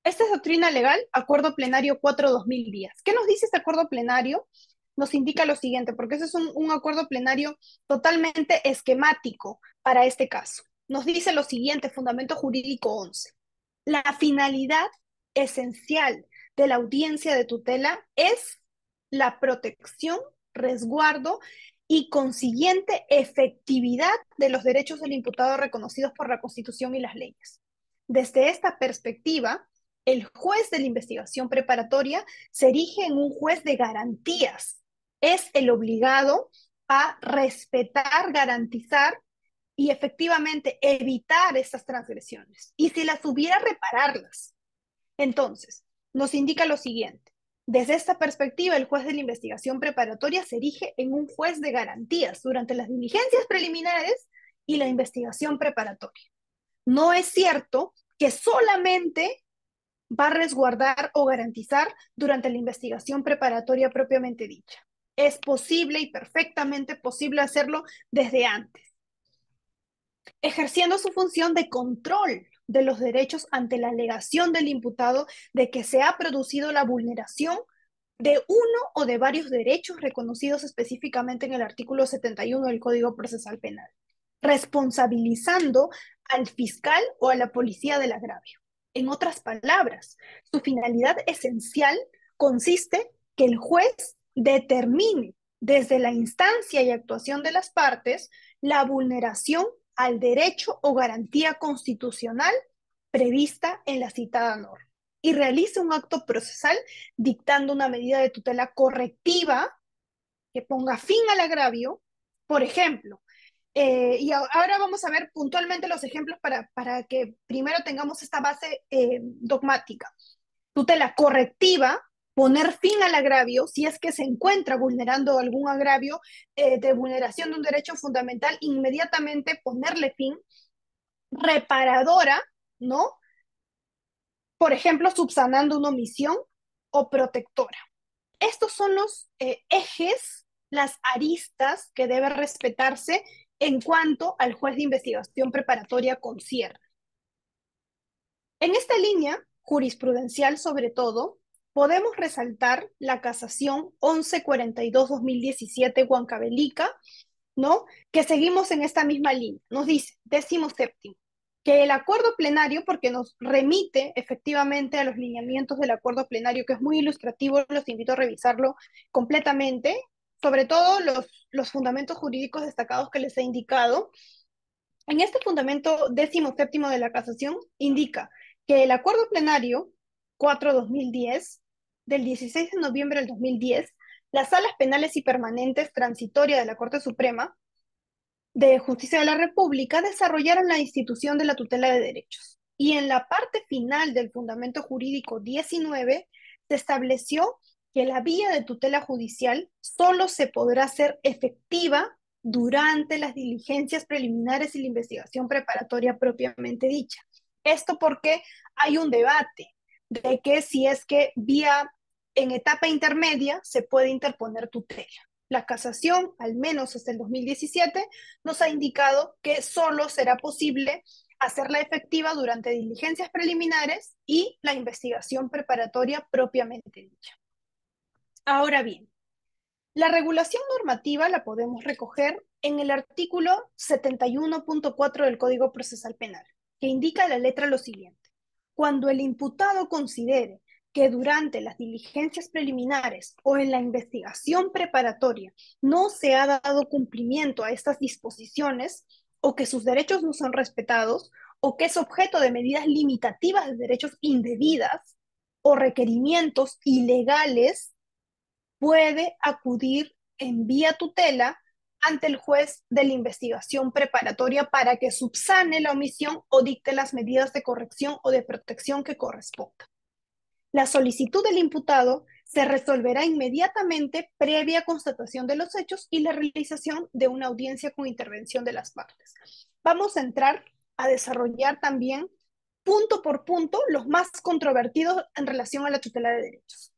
Esta es doctrina legal, Acuerdo Plenario 4/2010. ¿Qué nos dice este acuerdo plenario? Nos indica lo siguiente, porque ese es un acuerdo plenario totalmente esquemático para este caso. Nos dice lo siguiente, Fundamento Jurídico 11. La finalidad esencial de la audiencia de tutela es la protección, resguardo y consiguiente efectividad de los derechos del imputado reconocidos por la Constitución y las leyes. Desde esta perspectiva, el juez de la investigación preparatoria se erige en un juez de garantías. Es el obligado a respetar, garantizar y efectivamente evitar estas transgresiones. Y si las hubiera, repararlas. Entonces, nos indica lo siguiente. Desde esta perspectiva, el juez de la investigación preparatoria se erige en un juez de garantías durante las diligencias preliminares y la investigación preparatoria. No es cierto que solamente va a resguardar o garantizar durante la investigación preparatoria propiamente dicha. Es posible y perfectamente posible hacerlo desde antes, ejerciendo su función de control de los derechos ante la alegación del imputado de que se ha producido la vulneración de uno o de varios derechos reconocidos específicamente en el artículo 71 del Código Procesal Penal, responsabilizando al fiscal o a la policía del agravio. En otras palabras, su finalidad esencial consiste que el juez determine desde la instancia y actuación de las partes la vulneración al derecho o garantía constitucional prevista en la citada norma y realice un acto procesal dictando una medida de tutela correctiva que ponga fin al agravio. Por ejemplo, y ahora vamos a ver puntualmente los ejemplos para que primero tengamos esta base dogmática. Tutela correctiva, poner fin al agravio si es que se encuentra vulnerando algún agravio de vulneración de un derecho fundamental, inmediatamente ponerle fin. Reparadora, ¿no? Por ejemplo, subsanando una omisión o protectora. Estos son los ejes, las aristas que deben respetarse en cuanto al juez de investigación preparatoria concierne. En esta línea jurisprudencial, sobre todo, podemos resaltar la casación 1142-2017 Huancavelica, ¿no? Que seguimos en esta misma línea. Nos dice, 17º, que el acuerdo plenario, porque nos remite efectivamente a los lineamientos del acuerdo plenario, que es muy ilustrativo, los invito a revisarlo completamente, sobre todo los fundamentos jurídicos destacados que les he indicado. En este fundamento 17º de la casación indica que el acuerdo plenario 4/2010, del 16 de noviembre del 2010, las salas penales y permanentes transitorias de la Corte Suprema de Justicia de la República desarrollaron la institución de la tutela de derechos. Y en la parte final del fundamento jurídico 19 se estableció que la vía de tutela judicial solo se podrá hacer efectiva durante las diligencias preliminares y la investigación preparatoria propiamente dicha. Esto porque hay un debate de que si es que vía en etapa intermedia se puede interponer tutela. La casación, al menos hasta el 2017, nos ha indicado que solo será posible hacerla efectiva durante diligencias preliminares y la investigación preparatoria propiamente dicha. Ahora bien, La regulación normativa la podemos recoger en el artículo 71.4 del Código Procesal Penal, que indica la letra lo siguiente. Cuando el imputado considere que durante las diligencias preliminares o en la investigación preparatoria no se ha dado cumplimiento a estas disposiciones o que sus derechos no son respetados o que es objeto de medidas limitativas de derechos indebidas o requerimientos ilegales, puede acudir en vía tutela ante el juez de la investigación preparatoria para que subsane la omisión o dicte las medidas de corrección o de protección que correspondan. La solicitud del imputado se resolverá inmediatamente previa constatación de los hechos y la realización de una audiencia con intervención de las partes. Vamos a entrar a desarrollar también punto por punto los más controvertidos en relación a la tutela de derechos.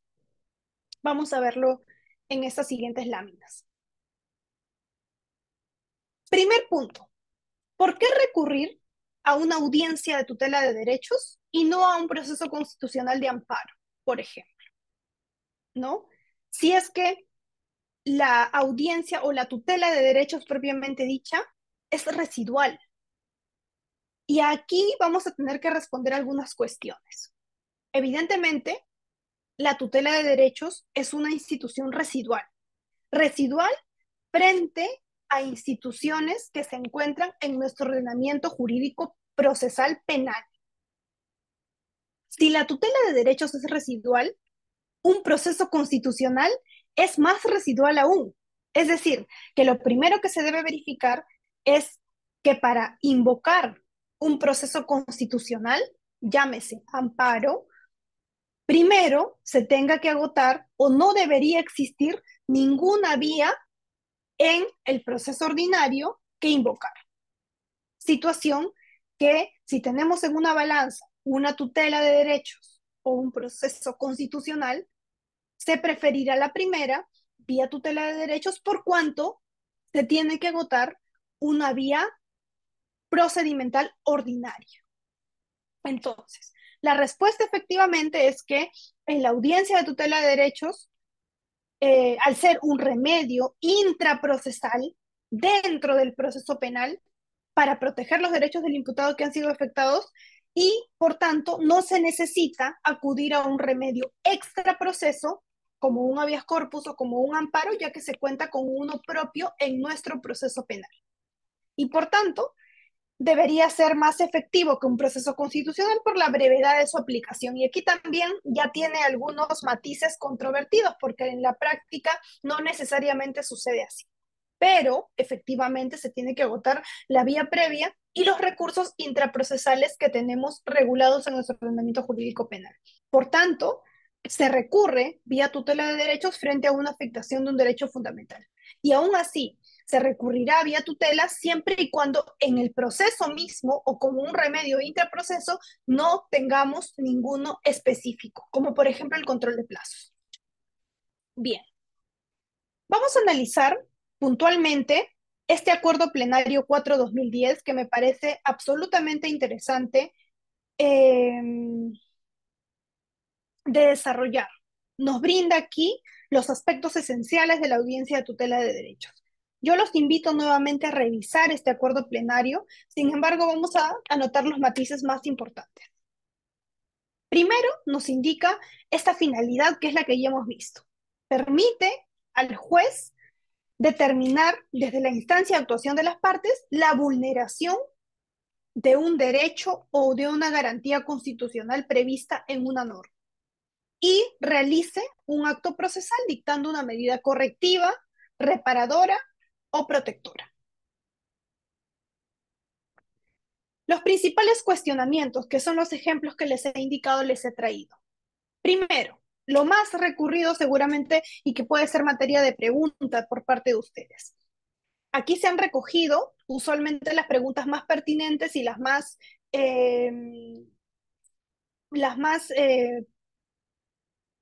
Vamos a verlo en estas siguientes láminas. Primer punto, ¿por qué recurrir a una audiencia de tutela de derechos y no a un proceso constitucional de amparo, por ejemplo? ¿No? Si es que la audiencia o la tutela de derechos propiamente dicha es residual. Y aquí vamos a tener que responder algunas cuestiones. Evidentemente, la tutela de derechos es una institución residual. Residual frente a instituciones que se encuentran en nuestro ordenamiento jurídico procesal penal. Si la tutela de derechos es residual, un proceso constitucional es más residual aún. Es decir, que lo primero que se debe verificar es que para invocar un proceso constitucional, llámese amparo, primero se tenga que agotar o no debería existir ninguna vía en el proceso ordinario que invocar. Situación que si tenemos en una balanza una tutela de derechos o un proceso constitucional, se preferirá la primera vía tutela de derechos por cuanto se tiene que agotar una vía procedimental ordinaria. Entonces, la respuesta efectivamente es que en la audiencia de tutela de derechos, al ser un remedio intraprocesal dentro del proceso penal para proteger los derechos del imputado que han sido afectados y, por tanto, no se necesita acudir a un remedio extraproceso como un habeas corpus o como un amparo, ya que se cuenta con uno propio en nuestro proceso penal. Y, por tanto, debería ser más efectivo que un proceso constitucional por la brevedad de su aplicación. Y aquí también ya tiene algunos matices controvertidos, porque en la práctica no necesariamente sucede así. Pero efectivamente se tiene que agotar la vía previa y los recursos intraprocesales que tenemos regulados en nuestro ordenamiento jurídico penal. Por tanto, se recurre vía tutela de derechos frente a una afectación de un derecho fundamental. Y aún así, se recurrirá vía tutela siempre y cuando en el proceso mismo o como un remedio intraproceso no tengamos ninguno específico, como por ejemplo el control de plazos. Bien, vamos a analizar puntualmente este acuerdo plenario 4-2010 que me parece absolutamente interesante de desarrollar. Nos brinda aquí los aspectos esenciales de la audiencia de tutela de derechos. Yo los invito nuevamente a revisar este acuerdo plenario, sin embargo vamos a anotar los matices más importantes. Primero, nos indica esta finalidad que es la que ya hemos visto. Permite al juez determinar desde la instancia de actuación de las partes la vulneración de un derecho o de una garantía constitucional prevista en una norma y realice un acto procesal dictando una medida correctiva, reparadora o protectora. Los principales cuestionamientos, que son los ejemplos que les he indicado, les he traído. Primero, lo más recurrido seguramente y que puede ser materia de pregunta por parte de ustedes. Aquí se han recogido usualmente las preguntas más pertinentes y las más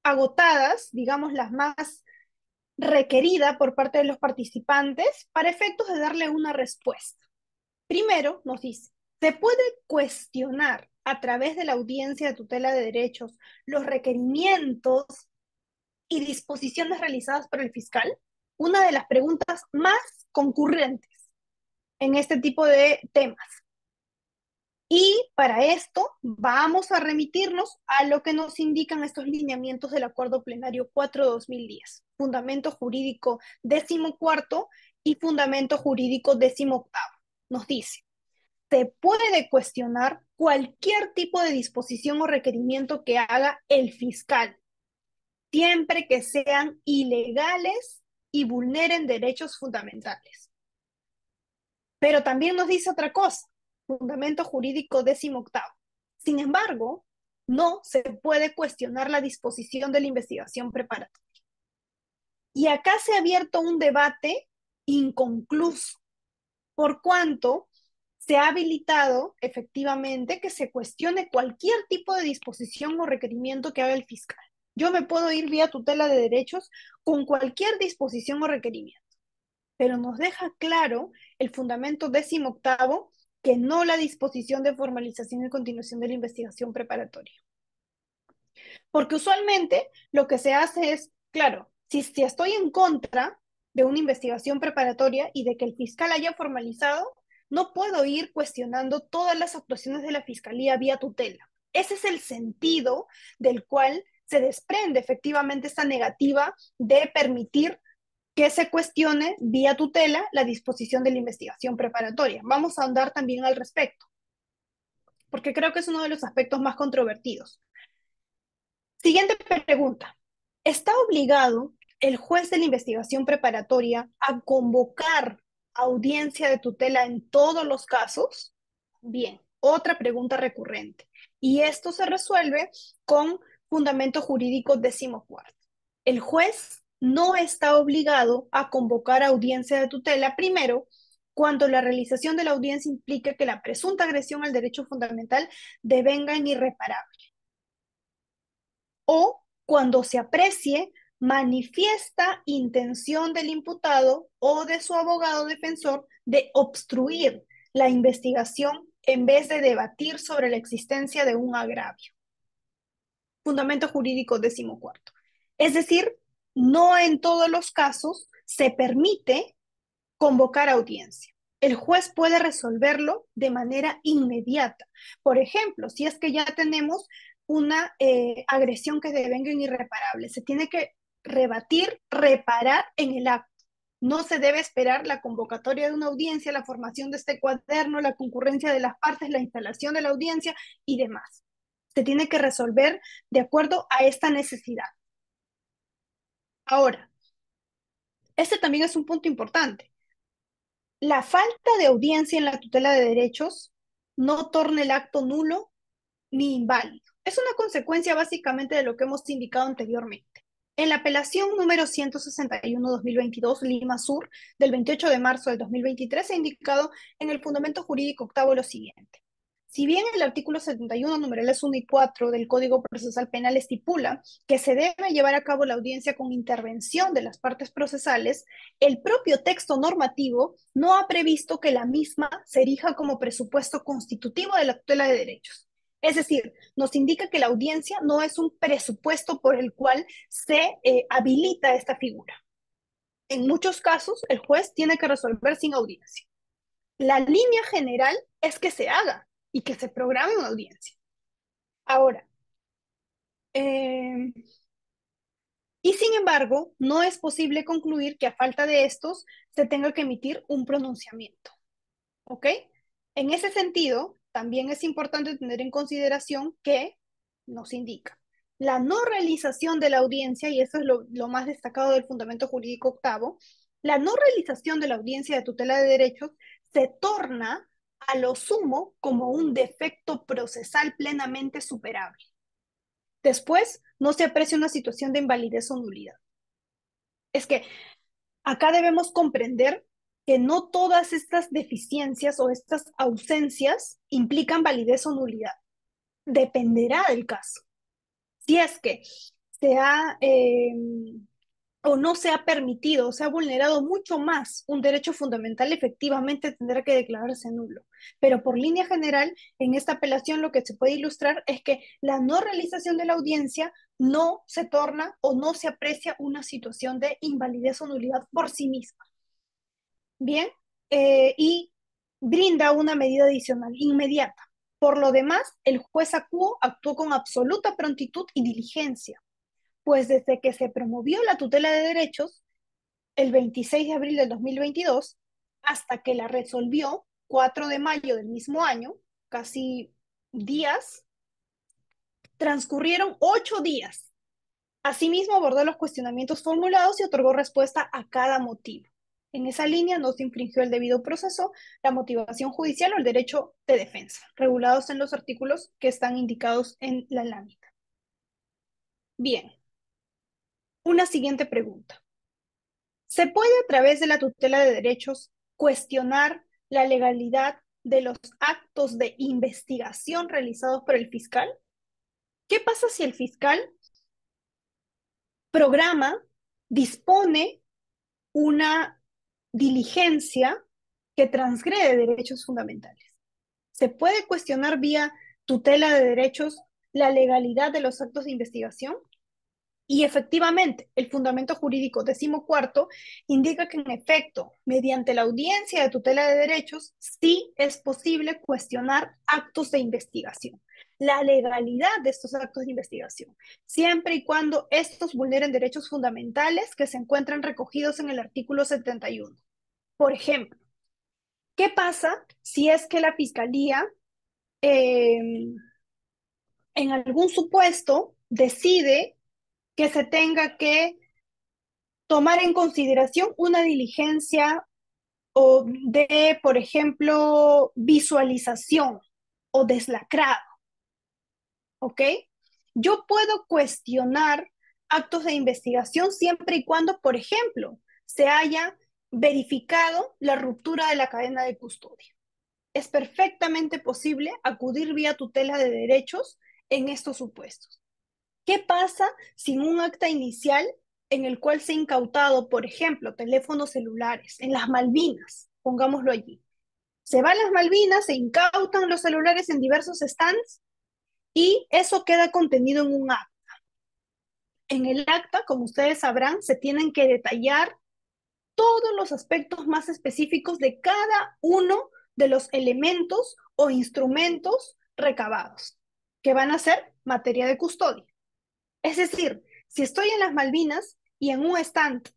agotadas, digamos, las más requeridas por parte de los participantes para efectos de darle una respuesta. Primero, nos dice, ¿se puede cuestionar a través de la audiencia de tutela de derechos los requerimientos y disposiciones realizadas por el fiscal? una de las preguntas más concurrentes en este tipo de temas. Y para esto vamos a remitirnos a lo que nos indican estos lineamientos del Acuerdo Plenario 4/2010, Fundamento Jurídico 14º y Fundamento Jurídico 18º. Nos dice, se puede cuestionar cualquier tipo de disposición o requerimiento que haga el fiscal, siempre que sean ilegales y vulneren derechos fundamentales. Pero también nos dice otra cosa, Fundamento Jurídico 18º. Sin embargo, no se puede cuestionar la disposición de la investigación preparatoria. Y acá se ha abierto un debate inconcluso, por cuanto se ha habilitado efectivamente que se cuestione cualquier tipo de disposición o requerimiento que haga el fiscal. Yo me puedo ir vía tutela de derechos con cualquier disposición o requerimiento, pero nos deja claro el fundamento 18º que no la disposición de formalización y continuación de la investigación preparatoria. Porque usualmente lo que se hace es, claro, si estoy en contra de una investigación preparatoria y de que el fiscal haya formalizado, no puedo ir cuestionando todas las actuaciones de la fiscalía vía tutela. Ese es el sentido del cual se desprende efectivamente esta negativa de permitir que se cuestione vía tutela la disposición de la investigación preparatoria. Vamos a ahondar también al respecto, porque creo que es uno de los aspectos más controvertidos. Siguiente pregunta. ¿Está obligado el juez de la investigación preparatoria a convocar audiencia de tutela en todos los casos? Bien, otra pregunta recurrente. Y esto se resuelve con fundamento jurídico 14º. El juez no está obligado a convocar audiencia de tutela, primero, cuando la realización de la audiencia implique que la presunta agresión al derecho fundamental devenga en irreparable, o cuando se aprecie manifiesta intención del imputado o de su abogado defensor de obstruir la investigación en vez de debatir sobre la existencia de un agravio. Fundamento jurídico 14º. Es decir, no en todos los casos se permite convocar audiencia. El juez puede resolverlo de manera inmediata. Por ejemplo, si es que ya tenemos una agresión que devenga en irreparable, se tiene que rebatir, reparar en el acto. No se debe esperar la convocatoria de una audiencia, la formación de este cuaderno, la concurrencia de las partes, la instalación de la audiencia y demás. Se tiene que resolver de acuerdo a esta necesidad. Ahora, este también es un punto importante. La falta de audiencia en la tutela de derechos no torna el acto nulo ni inválido. Es una consecuencia básicamente de lo que hemos indicado anteriormente. En la apelación número 161/2022, Lima Sur, del 28 de marzo del 2023, se ha indicado en el fundamento jurídico octavo lo siguiente. Si bien el artículo 71, numerales 1 y 4 del Código Procesal Penal estipula que se debe llevar a cabo la audiencia con intervención de las partes procesales, el propio texto normativo no ha previsto que la misma se erija como presupuesto constitutivo de la tutela de derechos. Es decir, nos indica que la audiencia no es un presupuesto por el cual se habilita esta figura. En muchos casos, el juez tiene que resolver sin audiencia. La línea general es que se haga y que se programe una audiencia. Ahora, y sin embargo, no es posible concluir que a falta de estos se tenga que emitir un pronunciamiento. ¿Ok? En ese sentido, también es importante tener en consideración que nos indica la no realización de la audiencia, y eso es lo más destacado del fundamento jurídico octavo, la no realización de la audiencia de tutela de derechos se torna a lo sumo como un defecto procesal plenamente superable. Después, no se aprecia una situación de invalidez o nulidad. Es que acá debemos comprender que no todas estas deficiencias o estas ausencias implican validez o nulidad. Dependerá del caso. Si es que se ha o no se ha permitido o se ha vulnerado mucho más un derecho fundamental, efectivamente tendrá que declararse nulo. Pero por línea general, en esta apelación lo que se puede ilustrar es que la no realización de la audiencia no se torna o no se aprecia una situación de invalidez o nulidad por sí misma. Bien, y brinda una medida adicional inmediata. Por lo demás, el juez acuo actuó con absoluta prontitud y diligencia, pues desde que se promovió la tutela de derechos, el 26 de abril del 2022, hasta que la resolvió 4 de mayo del mismo año, casi días, transcurrieron 8 días. Asimismo, abordó los cuestionamientos formulados y otorgó respuesta a cada motivo. En esa línea no se infringió el debido proceso, la motivación judicial o el derecho de defensa, regulados en los artículos que están indicados en la lámina. Bien, una siguiente pregunta. ¿Se puede a través de la tutela de derechos cuestionar la legalidad de los actos de investigación realizados por el fiscal? ¿Qué pasa si el fiscal programa, dispone una diligencia que transgrede derechos fundamentales? ¿Se puede cuestionar vía tutela de derechos la legalidad de los actos de investigación? Y efectivamente, el fundamento jurídico 14º indica que en efecto, mediante la audiencia de tutela de derechos, sí es posible cuestionar actos de investigación, la legalidad de estos actos de investigación, siempre y cuando estos vulneren derechos fundamentales que se encuentran recogidos en el artículo 71. Por ejemplo, ¿qué pasa si es que la Fiscalía en algún supuesto decide que se tenga que tomar en consideración una diligencia o de, por ejemplo, visualización o deslacrado, ¿ok? Yo puedo cuestionar actos de investigación siempre y cuando, por ejemplo, se haya verificado la ruptura de la cadena de custodia. Es perfectamente posible acudir vía tutela de derechos en estos supuestos. ¿Qué pasa si en un acta inicial en el cual se ha incautado, por ejemplo, teléfonos celulares en las Malvinas, pongámoslo allí? Se va a las Malvinas, se incautan los celulares en diversos stands y eso queda contenido en un acta. En el acta, como ustedes sabrán, se tienen que detallar todos los aspectos más específicos de cada uno de los elementos o instrumentos recabados, que van a ser materia de custodia. Es decir, si estoy en las Malvinas y en un stand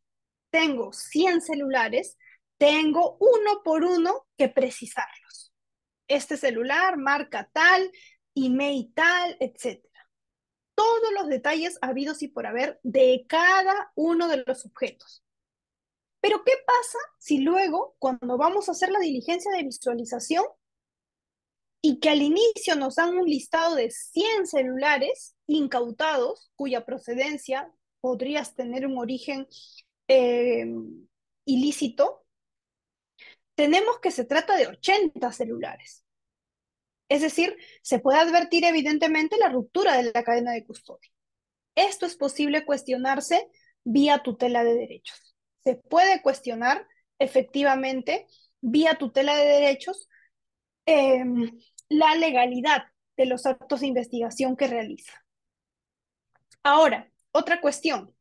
tengo 100 celulares, tengo uno por uno que precisarlos. Este celular, marca tal, email tal, etc. Todos los detalles habidos y por haber de cada uno de los objetos. Pero ¿qué pasa si luego, cuando vamos a hacer la diligencia de visualización, y que al inicio nos dan un listado de 100 celulares incautados cuya procedencia podría tener un origen eh, ilícito? Tenemos que se trata de 80 celulares. Es decir, se puede advertir evidentemente la ruptura de la cadena de custodia. Esto es posible cuestionarse vía tutela de derechos. Se puede cuestionar efectivamente vía tutela de derechos eh, la legalidad de los actos de investigación que realiza. Ahora, otra cuestión.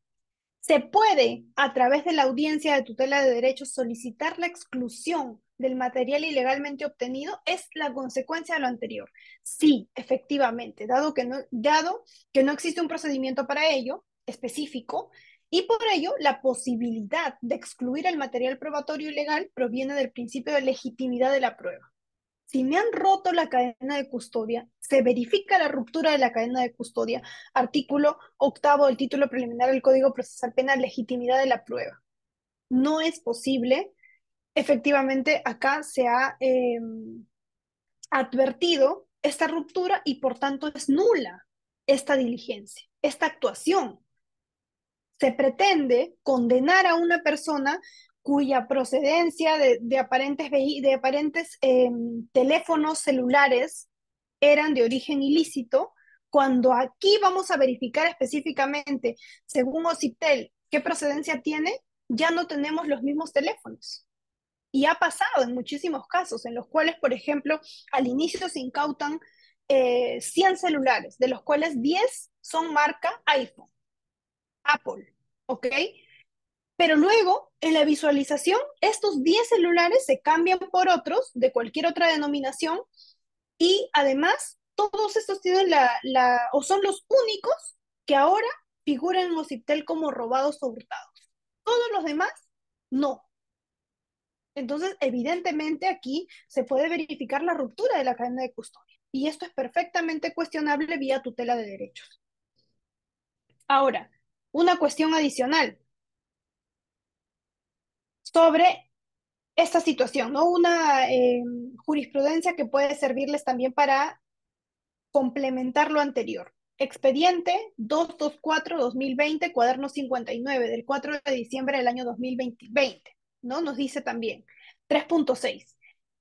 Se puede, a través de la audiencia de tutela de derechos, solicitar la exclusión del material ilegalmente obtenido. Es la consecuencia de lo anterior. Sí, efectivamente, dado que no existe un procedimiento para ello específico, y por ello la posibilidad de excluir el material probatorio ilegal proviene del principio de legitimidad de la prueba. Si me han roto la cadena de custodia, se verifica la ruptura de la cadena de custodia. Artículo 8 del título preliminar del Código Procesal Penal, legitimidad de la prueba. No es posible. Efectivamente, acá se ha advertido esta ruptura y por tanto es nula esta diligencia, esta actuación. Se pretende condenar a una persona cuya procedencia de aparentes teléfonos celulares eran de origen ilícito, cuando aquí vamos a verificar específicamente, según OCIPTEL, ¿Qué procedencia tiene? Ya no tenemos los mismos teléfonos. Y ha pasado en muchísimos casos en los cuales, por ejemplo, al inicio se incautan 100 celulares, de los cuales 10 son marca iPhone, Apple, ¿ok? Pero luego, en la visualización, estos 10 celulares se cambian por otros de cualquier otra denominación y además todos estos tienen o son los únicos que ahora figuran en Occitel como robados o hurtados. Todos los demás, no. Entonces, evidentemente aquí se puede verificar la ruptura de la cadena de custodia. Y esto es perfectamente cuestionable vía tutela de derechos. Ahora, una cuestión adicional sobre esta situación, ¿no? Una jurisprudencia que puede servirles también para complementar lo anterior. Expediente 224-2020, cuaderno 59, del 4 de diciembre del año 2020, ¿no? Nos dice también 3.6.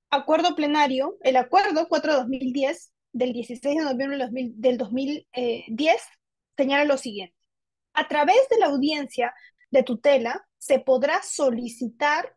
Acuerdo plenario, el acuerdo 4-2010 del 16 de noviembre del 2010 señala lo siguiente. A través de la audiencia de tutela se podrá solicitar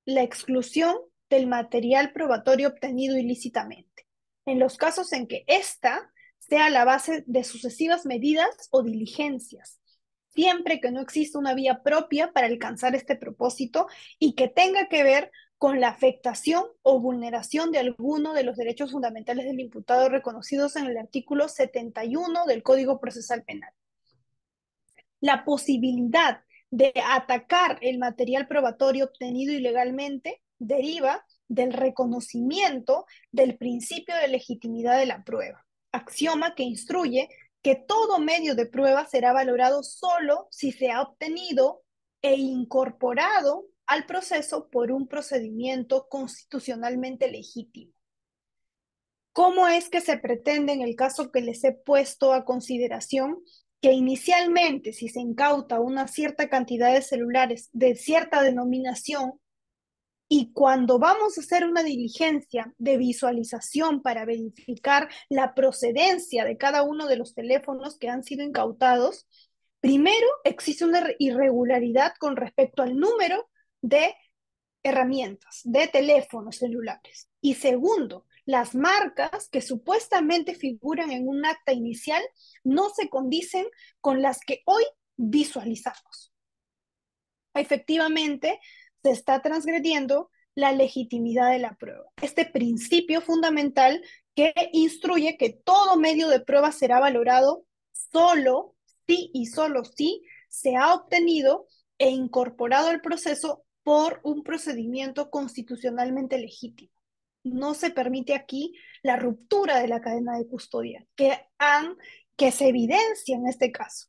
la exclusión del material probatorio obtenido ilícitamente, en los casos en que ésta sea la base de sucesivas medidas o diligencias, siempre que no exista una vía propia para alcanzar este propósito y que tenga que ver con la afectación o vulneración de alguno de los derechos fundamentales del imputado reconocidos en el artículo 71 del Código Procesal Penal. La posibilidad de atacar el material probatorio obtenido ilegalmente deriva del reconocimiento del principio de legitimidad de la prueba, axioma que instruye que todo medio de prueba será valorado solo si se ha obtenido e incorporado al proceso por un procedimiento constitucionalmente legítimo. ¿Cómo es que se pretende, en el caso que les he puesto a consideración, que inicialmente, si se incauta una cierta cantidad de celulares de cierta denominación, y cuando vamos a hacer una diligencia de visualización para verificar la procedencia de cada uno de los teléfonos que han sido incautados, primero existe una irregularidad con respecto al número de herramientas, de teléfonos celulares? Y segundo, las marcas que supuestamente figuran en un acta inicial no se condicen con las que hoy visualizamos. Efectivamente, se está transgrediendo la legitimidad de la prueba. Este principio fundamental que instruye que todo medio de prueba será valorado solo si y solo si se ha obtenido e incorporado al proceso por un procedimiento constitucionalmente legítimo. No se permite aquí la ruptura de la cadena de custodia que se evidencia en este caso.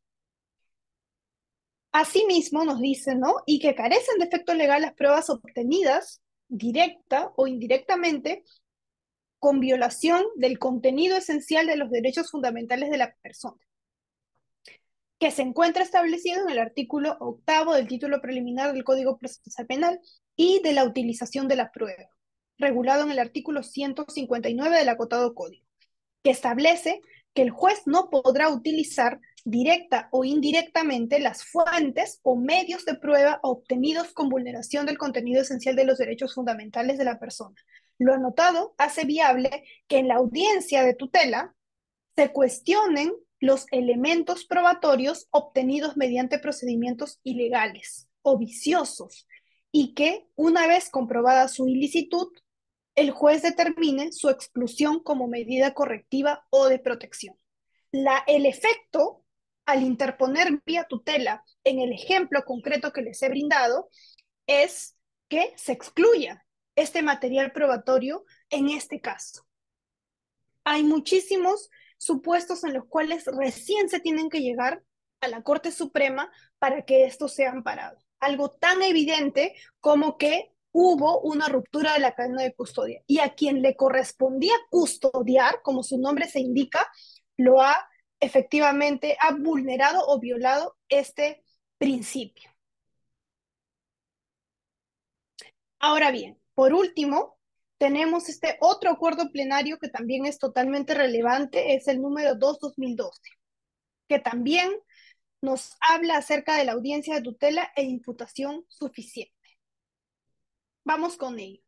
Asimismo, nos dice, ¿no? Y que carecen de efecto legal las pruebas obtenidas, directa o indirectamente, con violación del contenido esencial de los derechos fundamentales de la persona, que se encuentra establecido en el artículo 8 del título preliminar del Código Procesal Penal y de la utilización de la prueba, regulado en el artículo 159 del acotado Código, que establece que el juez no podrá utilizar directa o indirectamente las fuentes o medios de prueba obtenidos con vulneración del contenido esencial de los derechos fundamentales de la persona. Lo anotado hace viable que en la audiencia de tutela se cuestionen los elementos probatorios obtenidos mediante procedimientos ilegales o viciosos y que, una vez comprobada su ilicitud, el juez determine su exclusión como medida correctiva o de protección. El efecto, al interponer vía tutela en el ejemplo concreto que les he brindado, es que se excluya este material probatorio en este caso. Hay muchísimos supuestos en los cuales recién se tienen que llegar a la Corte Suprema para que esto sea amparado. Algo tan evidente como que hubo una ruptura de la cadena de custodia y a quien le correspondía custodiar, como su nombre se indica, lo ha efectivamente ha vulnerado o violado este principio. Ahora bien, por último, tenemos este otro acuerdo plenario que también es totalmente relevante, es el número 2-2012, que también nos habla acerca de la audiencia de tutela e imputación suficiente. Vamos con ello.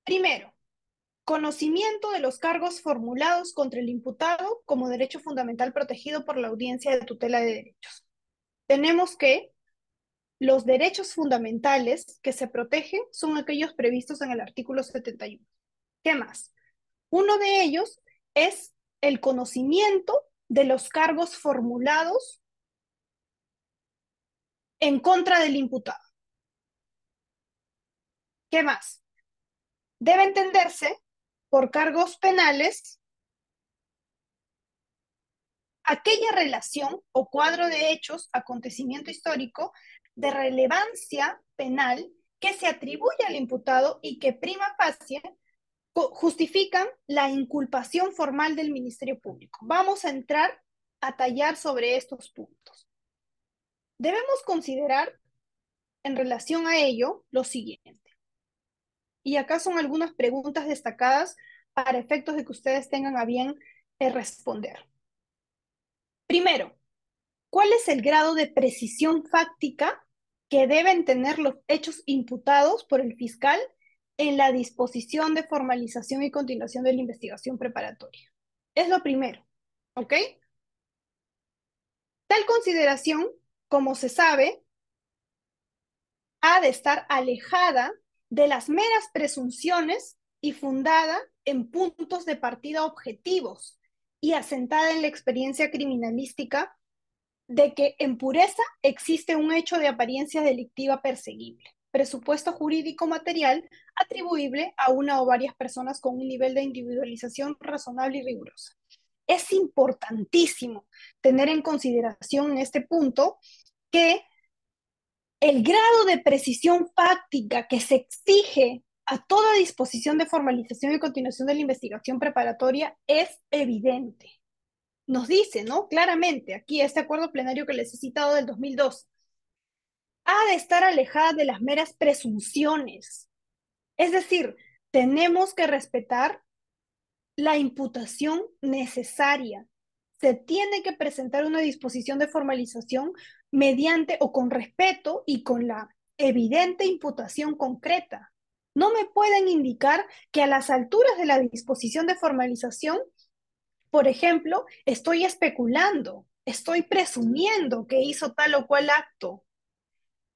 Primero, conocimiento de los cargos formulados contra el imputado como derecho fundamental protegido por la audiencia de tutela de derechos. Tenemos que los derechos fundamentales que se protegen son aquellos previstos en el artículo 71. ¿Qué más? Uno de ellos es el conocimiento de los cargos formulados en contra del imputado. ¿Qué más? Debe entenderse por cargos penales aquella relación o cuadro de hechos, acontecimiento histórico de relevancia penal que se atribuye al imputado y que prima facie justifican la inculpación formal del Ministerio Público. Vamos a entrar a tallar sobre estos puntos. Debemos considerar en relación a ello lo siguiente. Y acá son algunas preguntas destacadas para efectos de que ustedes tengan a bien responder. Primero, ¿cuál es el grado de precisión fáctica que deben tener los hechos imputados por el fiscal en la disposición de formalización y continuación de la investigación preparatoria? Es lo primero, ¿ok? Tal consideración, como se sabe, ha de estar alejada de las meras presunciones y fundada en puntos de partida objetivos y asentada en la experiencia criminalística de que en pureza existe un hecho de apariencia delictiva perseguible, presupuesto jurídico material atribuible a una o varias personas con un nivel de individualización razonable y rigurosa. Es importantísimo tener en consideración en este punto que el grado de precisión fáctica que se exige a toda disposición de formalización y continuación de la investigación preparatoria es evidente. Nos dice, ¿no? Claramente, aquí este acuerdo plenario que les he citado del 2002, ha de estar alejada de las meras presunciones. Es decir, tenemos que respetar la imputación necesaria. Se tiene que presentar una disposición de formalización mediante o con respeto y con la evidente imputación concreta. No me pueden indicar que a las alturas de la disposición de formalización, por ejemplo, estoy especulando, estoy presumiendo que hizo tal o cual acto.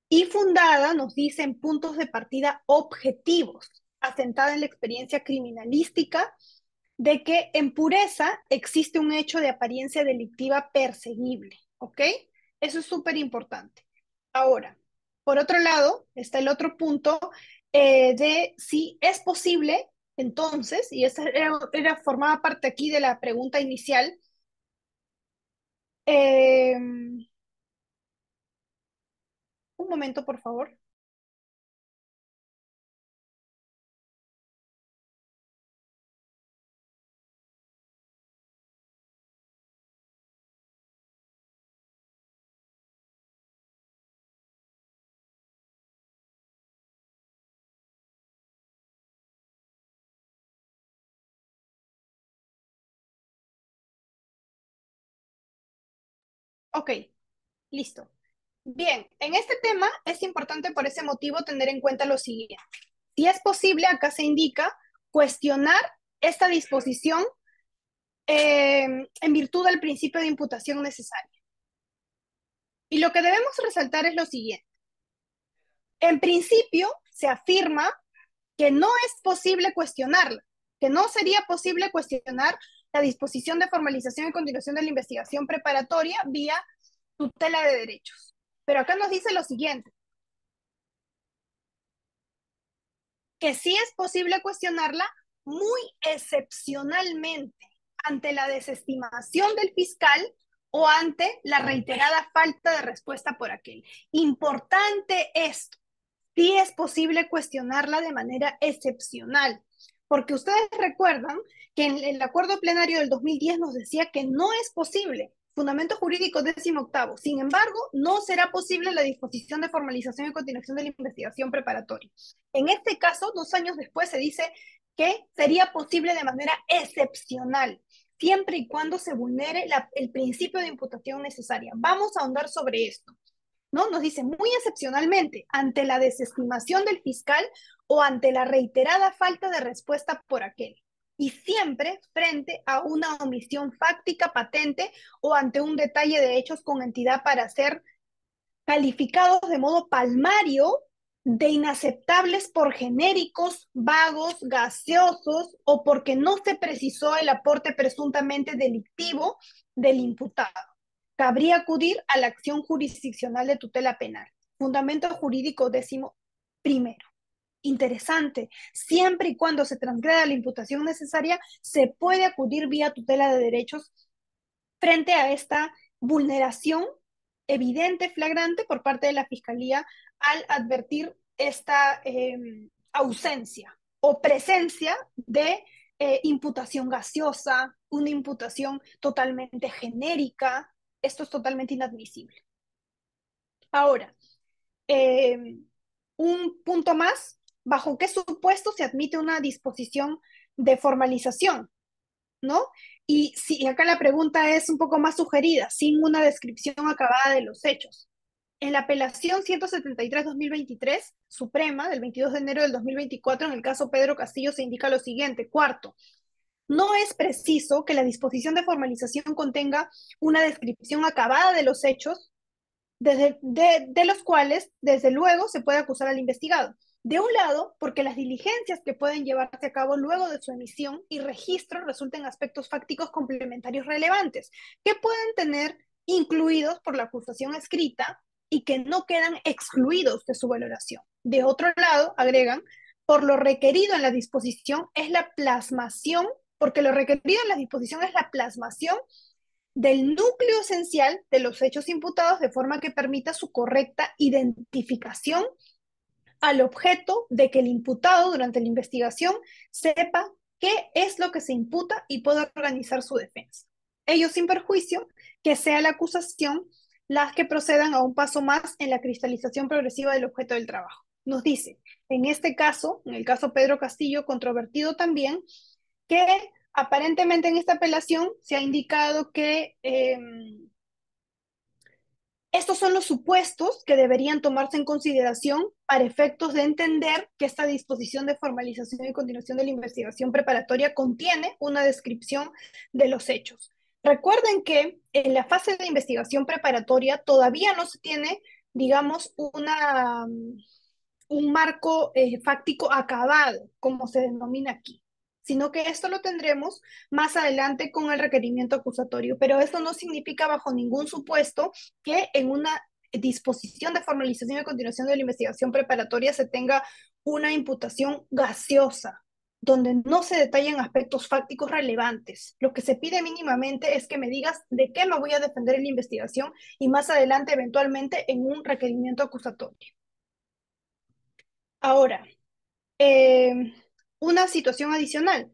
Y fundada, nos dicen, puntos de partida objetivos, asentada en la experiencia criminalística, de que en pureza existe un hecho de apariencia delictiva perseguible, ¿ok? Eso es súper importante. Ahora, por otro lado, está el otro punto de si es posible, entonces, y esa formaba parte aquí de la pregunta inicial, un momento, por favor. Ok, listo. Bien, en este tema es importante por ese motivo tener en cuenta lo siguiente. Si es posible, acá se indica cuestionar esta disposición en virtud del principio de imputación necesaria. Y lo que debemos resaltar es lo siguiente. En principio, se afirma que no es posible cuestionarla, que no sería posible cuestionar la disposición de formalización y continuación de la investigación preparatoria vía tutela de derechos. Pero acá nos dice lo siguiente, que sí es posible cuestionarla muy excepcionalmente ante la desestimación del fiscal o ante la reiterada falta de respuesta por aquel. Importante esto, sí es posible cuestionarla de manera excepcional, porque ustedes recuerdan que en el acuerdo plenario del 2010 nos decía que no es posible, fundamento jurídico 18º, sin embargo, no será posible la disposición de formalización y continuación de la investigación preparatoria. En este caso, 2 años después se dice que sería posible de manera excepcional. siempre y cuando se vulnere el principio de imputación necesaria. Vamos a ahondar sobre esto, ¿no? Nos dice, muy excepcionalmente, ante la desestimación del fiscal o ante la reiterada falta de respuesta por aquel, y siempre frente a una omisión fáctica patente o ante un detalle de hechos con entidad para ser calificados de modo palmario de inaceptables por genéricos, vagos, gaseosos o porque no se precisó el aporte presuntamente delictivo del imputado. Cabría acudir a la acción jurisdiccional de tutela penal. Fundamento jurídico 11º. Interesante. Siempre y cuando se transgreda la imputación necesaria, se puede acudir vía tutela de derechos frente a esta vulneración evidente, flagrante por parte de la Fiscalía al advertir esta ausencia o presencia de imputación gaseosa, una imputación totalmente genérica. Esto es totalmente inadmisible. Ahora, un punto más, ¿bajo qué supuesto se admite una disposición de formalización? ¿No? Y si acá la pregunta es un poco más sugerida, sin una descripción acabada de los hechos. En la apelación 173-2023, Suprema, del 22 de enero del 2024, en el caso Pedro Castillo, se indica lo siguiente. Cuarto, no es preciso que la disposición de formalización contenga una descripción acabada de los hechos de los cuales, desde luego, se puede acusar al investigado. De un lado, porque las diligencias que pueden llevarse a cabo luego de su emisión y registro resulten aspectos fácticos complementarios relevantes, que pueden tener incluidos por la acusación escrita y que no quedan excluidos de su valoración. De otro lado, agregan, por lo requerido en la disposición es la plasmación, porque lo requerido en la disposición es la plasmación del núcleo esencial de los hechos imputados de forma que permita su correcta identificación al objeto de que el imputado durante la investigación sepa qué es lo que se imputa y pueda organizar su defensa. Ello sin perjuicio que sea la acusación las que procedan a un paso más en la cristalización progresiva del objeto del trabajo. Nos dice, en este caso, en el caso Pedro Castillo, controvertido también, que aparentemente en esta apelación se ha indicado que estos son los supuestos que deberían tomarse en consideración para efectos de entender que esta disposición de formalización y continuación de la investigación preparatoria contiene una descripción de los hechos. Recuerden que en la fase de investigación preparatoria todavía no se tiene, digamos, un marco fáctico acabado, como se denomina aquí, sino que esto lo tendremos más adelante con el requerimiento acusatorio, pero esto no significa bajo ningún supuesto que en una disposición de formalización y continuación de la investigación preparatoria se tenga una imputación gaseosa, donde no se detallan aspectos fácticos relevantes. Lo que se pide mínimamente es que me digas de qué me voy a defender en la investigación y más adelante eventualmente en un requerimiento acusatorio. Ahora, una situación adicional.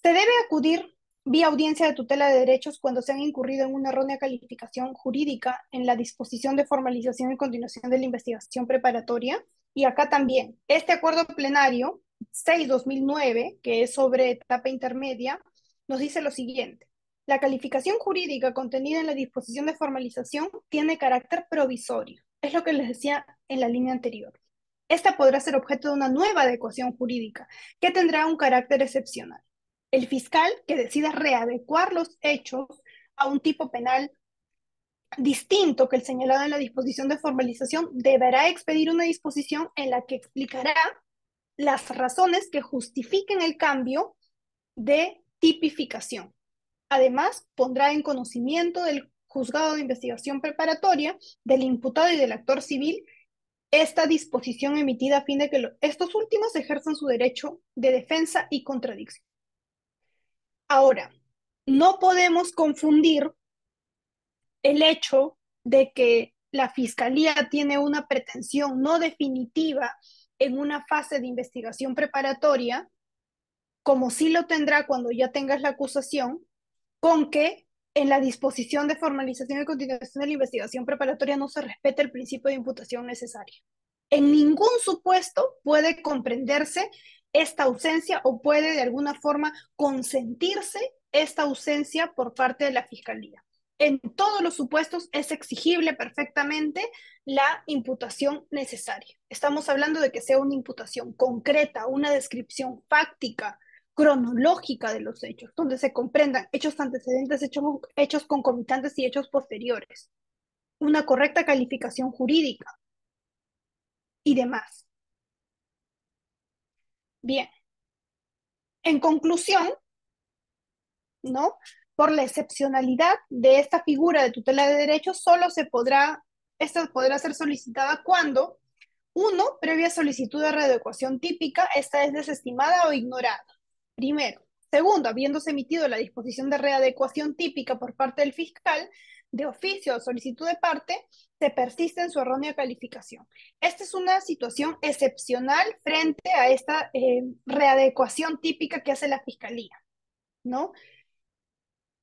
Se debe acudir vía audiencia de tutela de derechos cuando se han incurrido en una errónea calificación jurídica en la disposición de formalización y continuación de la investigación preparatoria. Y acá también, este acuerdo plenario 6/2009, que es sobre etapa intermedia, nos dice lo siguiente. La calificación jurídica contenida en la disposición de formalización tiene carácter provisorio. Es lo que les decía en la línea anterior. Esta podrá ser objeto de una nueva adecuación jurídica que tendrá un carácter excepcional. El fiscal que decida readecuar los hechos a un tipo penal distinto que el señalado en la disposición de formalización deberá expedir una disposición en la que explicará las razones que justifiquen el cambio de tipificación. Además, pondrá en conocimiento del juzgado de investigación preparatoria, del imputado y del actor civil esta disposición emitida a fin de que estos últimos ejerzan su derecho de defensa y contradicción. Ahora, no podemos confundir el hecho de que la fiscalía tiene una pretensión no definitiva en una fase de investigación preparatoria, como sí lo tendrá cuando ya tengas la acusación, con que en la disposición de formalización y continuación de la investigación preparatoria no se respete el principio de imputación necesaria. En ningún supuesto puede comprenderse esta ausencia o puede de alguna forma consentirse esta ausencia por parte de la Fiscalía. En todos los supuestos es exigible perfectamente la imputación necesaria. Estamos hablando de que sea una imputación concreta, una descripción fáctica, cronológica de los hechos, donde se comprendan hechos antecedentes, hechos concomitantes y hechos posteriores, una correcta calificación jurídica y demás. Bien, en conclusión, ¿no? Por la excepcionalidad de esta figura de tutela de derechos, esta podrá ser solicitada cuando, uno, previa solicitud de readecuación típica, esta es desestimada o ignorada. Primero. Segundo, habiéndose emitido la disposición de readecuación típica por parte del fiscal, de oficio o solicitud de parte, se persiste en su errónea calificación. Esta es una situación excepcional frente a esta readecuación típica que hace la fiscalía, ¿no?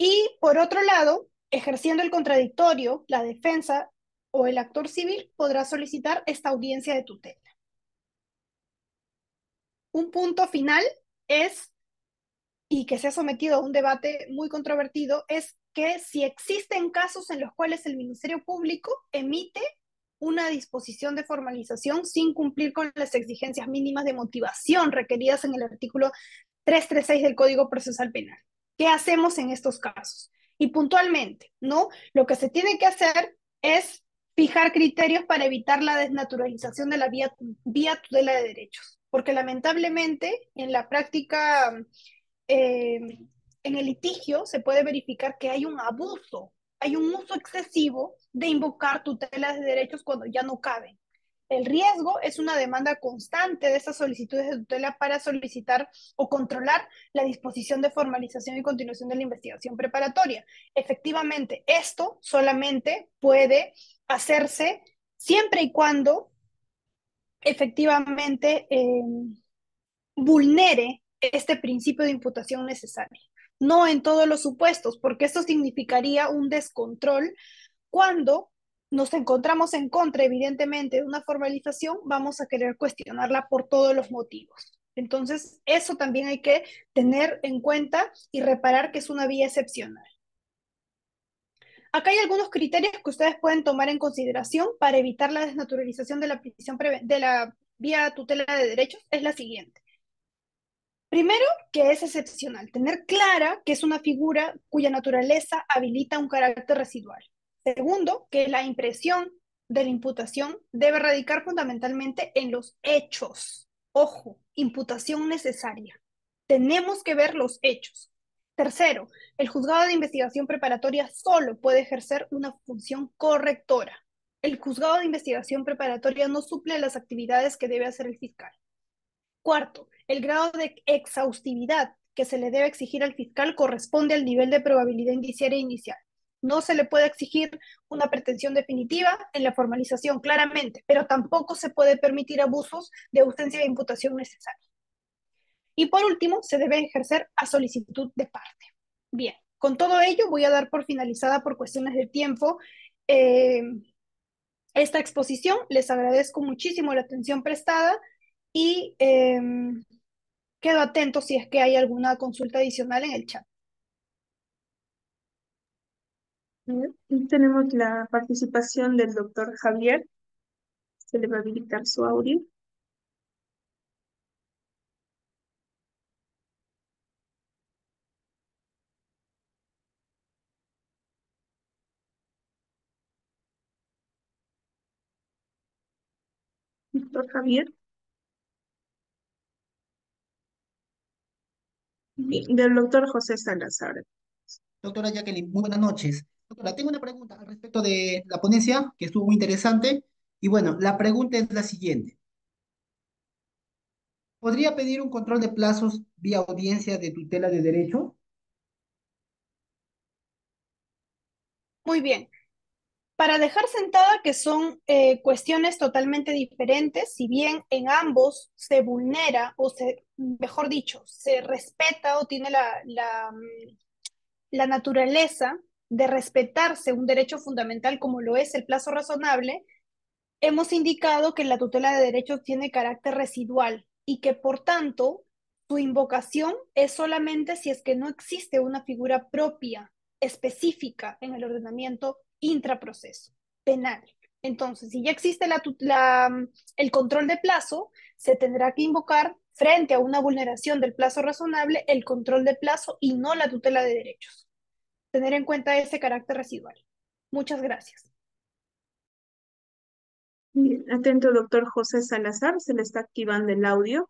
Y por otro lado, ejerciendo el contradictorio, la defensa o el actor civil podrá solicitar esta audiencia de tutela. Un punto final es, y que se ha sometido a un debate muy controvertido, es que si existen casos en los cuales el Ministerio Público emite una disposición de formalización sin cumplir con las exigencias mínimas de motivación requeridas en el artículo 336 del Código Procesal Penal. ¿Qué hacemos en estos casos? Y puntualmente, ¿no? Lo que se tiene que hacer es fijar criterios para evitar la desnaturalización de la vía tutela de derechos, porque lamentablemente en la práctica, en el litigio se puede verificar que hay un abuso, hay un uso excesivo de invocar tutelas de derechos cuando ya no caben. El riesgo es una demanda constante de estas solicitudes de tutela para solicitar o controlar la disposición de formalización y continuación de la investigación preparatoria. Efectivamente, esto solamente puede hacerse siempre y cuando efectivamente vulnere este principio de imputación necesaria. No en todos los supuestos, porque esto significaría un descontrol cuando nos encontramos en contra, evidentemente, de una formalización, vamos a querer cuestionarla por todos los motivos. Entonces, eso también hay que tener en cuenta y reparar que es una vía excepcional. Acá hay algunos criterios que ustedes pueden tomar en consideración para evitar la desnaturalización de la de la vía tutela de derechos. Es la siguiente. Primero, que es excepcional. Tener clara que es una figura cuya naturaleza habilita un carácter residual. Segundo, que la impresión de la imputación debe radicar fundamentalmente en los hechos. Ojo, imputación necesaria. Tenemos que ver los hechos. Tercero, el juzgado de investigación preparatoria solo puede ejercer una función correctora. El juzgado de investigación preparatoria no suple las actividades que debe hacer el fiscal. Cuarto, el grado de exhaustividad que se le debe exigir al fiscal corresponde al nivel de probabilidad indiciaria inicial. No se le puede exigir una pretensión definitiva en la formalización, claramente, pero tampoco se puede permitir abusos de ausencia de imputación necesaria. Y por último, se debe ejercer a solicitud de parte. Bien, con todo ello voy a dar por finalizada por cuestiones de tiempo esta exposición. Les agradezco muchísimo la atención prestada y quedo atento si es que hay alguna consulta adicional en el chat. Tenemos la participación del doctor Javier. Se le va a habilitar su audio. Doctor Javier. Bien, del doctor José Salazar. Doctora Jacqueline, muy buenas noches. Doctora, tengo una pregunta al respecto de la ponencia, que estuvo muy interesante. Y bueno, la pregunta es la siguiente. ¿Podría pedir un control de plazos vía audiencia de tutela de derecho? Muy bien. Para dejar sentada que son cuestiones totalmente diferentes, si bien en ambos se vulnera o mejor dicho, se respeta o tiene la naturaleza de respetarse un derecho fundamental como lo es el plazo razonable, hemos indicado que la tutela de derechos tiene carácter residual y que por tanto Su invocación es solamente si es que no existe una figura propia, específica en el ordenamiento intraproceso penal. Entonces, si ya existe el control de plazo, se tendrá que invocar frente a una vulneración del plazo razonable el control de plazo y no la tutela de derechos. Tener en cuenta ese carácter residual. Muchas gracias. Bien, atento, doctor José Salazar, se le está activando el audio.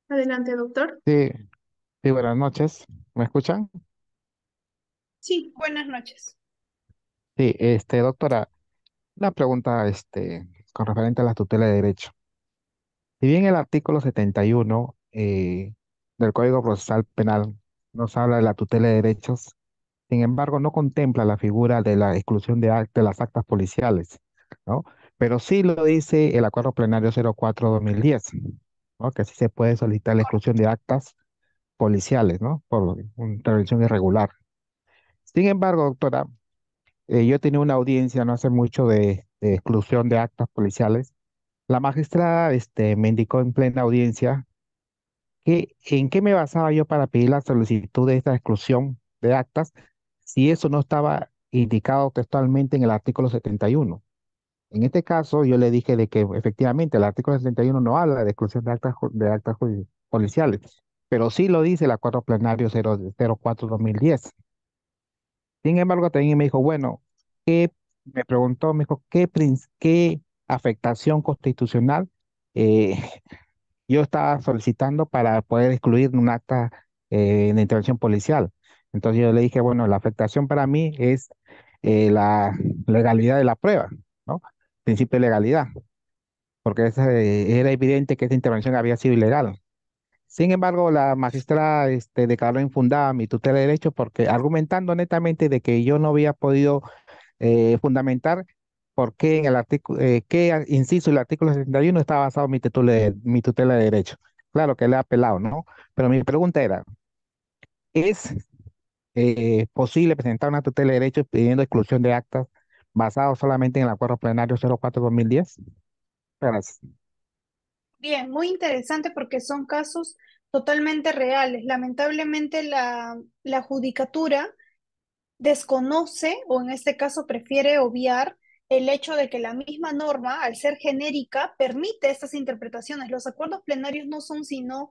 Adelante, doctor. Sí, sí, buenas noches. ¿Me escuchan? Sí, Buenas noches. Sí, doctora, una pregunta, con referente a la tutela de derecho. Si bien el artículo 71 del Código Procesal Penal nos habla de la tutela de derechos, sin embargo, no contempla la figura de la exclusión de las actas policiales, ¿no? Pero sí lo dice el Acuerdo Plenario 04/2010, ¿no? Que sí se puede solicitar la exclusión de actas policiales, ¿no? Por intervención irregular. Sin embargo, doctora, yo tenía una audiencia no hace mucho de exclusión de actas policiales. La magistrada me indicó en plena audiencia que en qué me basaba yo para pedir la solicitud de esta exclusión de actas si eso no estaba indicado textualmente en el artículo 71. En este caso, yo le dije de que efectivamente el artículo 71 no habla de exclusión de actas policiales, pero sí lo dice el Acuerdo Plenario 04/2010. Sin embargo, también me dijo, bueno, ¿qué? Me preguntó, me dijo, ¿qué afectación constitucional eh, yo estaba solicitando para poder excluir un acta de intervención policial? Entonces yo le dije, bueno, la afectación para mí es la legalidad de la prueba, ¿no? Principio de legalidad, porque era evidente que esa intervención había sido ilegal. Sin embargo, la magistrada declaró infundada mi tutela de derecho porque argumentando netamente de que yo no había podido fundamentar por qué en el artículo, inciso, el artículo 71 está basado en mi tutela de derecho. Claro que le ha apelado, ¿no? Pero mi pregunta era, ¿es posible presentar una tutela de derecho pidiendo exclusión de actas basado solamente en el acuerdo plenario 04/2010? Gracias. Bien, muy interesante porque son casos totalmente reales. Lamentablemente la judicatura desconoce o en este caso prefiere obviar el hecho de que la misma norma, al ser genérica, permite estas interpretaciones. Los acuerdos plenarios no son sino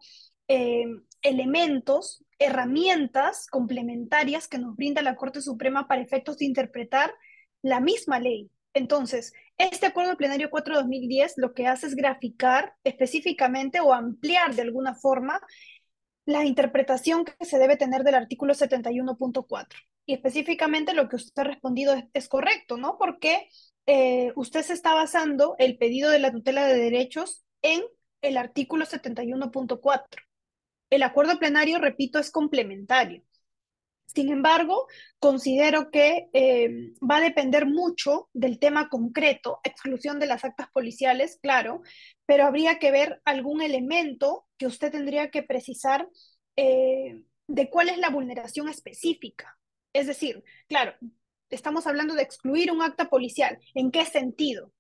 eh, elementos, herramientas complementarias que nos brinda la Corte Suprema para efectos de interpretar la misma ley. Entonces, este acuerdo plenario 4/2010 lo que hace es graficar específicamente o ampliar de alguna forma la interpretación que se debe tener del artículo 71.4. Y específicamente lo que usted ha respondido es correcto, ¿no? Porque usted se está basando el pedido de la tutela de derechos en el artículo 71.4. El acuerdo plenario, repito, es complementario. Sin embargo, considero que va a depender mucho del tema concreto, exclusión de las actas policiales, claro, pero habría que ver algún elemento que usted tendría que precisar de cuál es la vulneración específica. Es decir, claro, estamos hablando de excluir un acta policial. ¿En qué sentido?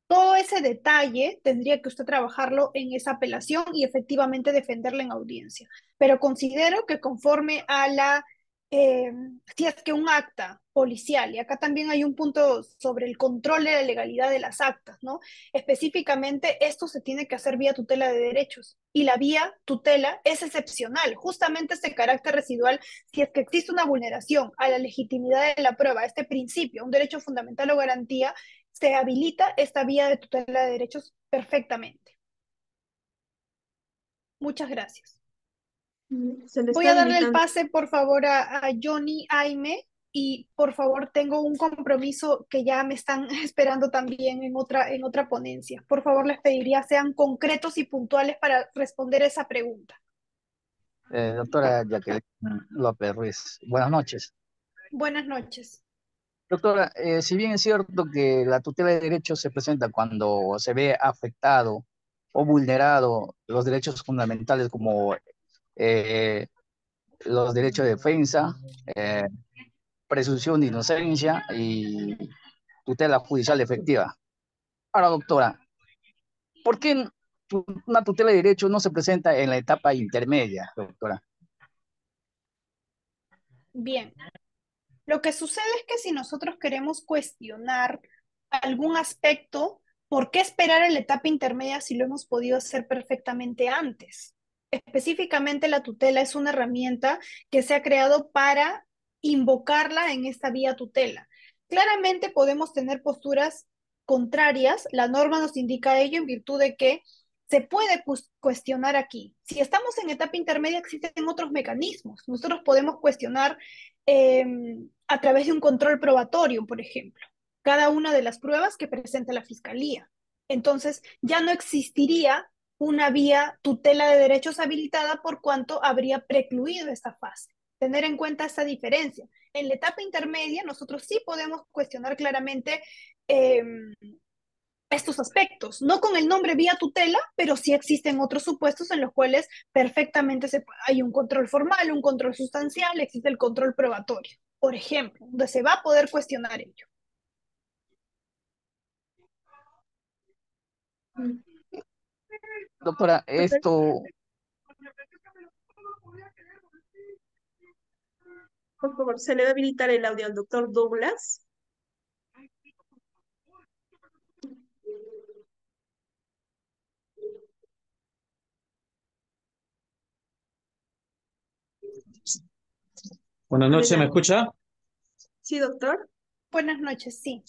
Todo ese detalle tendría que usted trabajarlo en esa apelación y efectivamente defenderla en audiencia. Pero considero que conforme a eh, si es que un acta policial, y acá también hay un punto sobre el control de la legalidad de las actas, ¿no? Específicamente, esto se tiene que hacer vía tutela de derechos y la vía tutela es excepcional, justamente este carácter residual, si es que existe una vulneración a la legitimidad de la prueba, a este principio, un derecho fundamental o garantía, se habilita esta vía de tutela de derechos perfectamente. Muchas gracias. se le Voy está a darle el habilitando. pase, por favor, a Johnny Aime y por favor tengo un compromiso que ya me están esperando también en otra ponencia. Por favor, les pediría sean concretos y puntuales para responder esa pregunta. Doctora Jacqueline López Ruiz, buenas noches. Buenas noches. Doctora, si bien es cierto que la tutela de derechos se presenta cuando se ve afectado o vulnerado los derechos fundamentales como eh, los derechos de defensa, eh, presunción de inocencia y tutela judicial efectiva. Ahora, doctora, ¿por qué una tutela de derecho no se presenta en la etapa intermedia, doctora? Bien, lo que sucede es que si nosotros queremos cuestionar algún aspecto, ¿por qué esperar en la etapa intermedia si lo hemos podido hacer perfectamente antes? Específicamente la tutela es una herramienta que se ha creado para invocarla en esta vía tutela. Claramente podemos tener posturas contrarias, la norma nos indica ello en virtud de que se puede cuestionar aquí. Si estamos en etapa intermedia existen otros mecanismos. Nosotros podemos cuestionar eh, a través de un control probatorio, por ejemplo, cada una de las pruebas que presenta la fiscalía. Entonces, ya no existiría una vía tutela de derechos habilitada por cuanto habría precluido esta fase. Tener en cuenta esta diferencia. En la etapa intermedia, nosotros sí podemos cuestionar claramente eh, estos aspectos, no con el nombre vía tutela, pero sí existen otros supuestos en los cuales perfectamente hay un control formal, un control sustancial, existe el control probatorio, por ejemplo, donde se va a poder cuestionar ello. Doctora, esto, Por favor, se le va a habilitar el audio al doctor Douglas. Buenas noches, ¿me Adelante. escucha? Sí, doctor. Buenas noches, sí.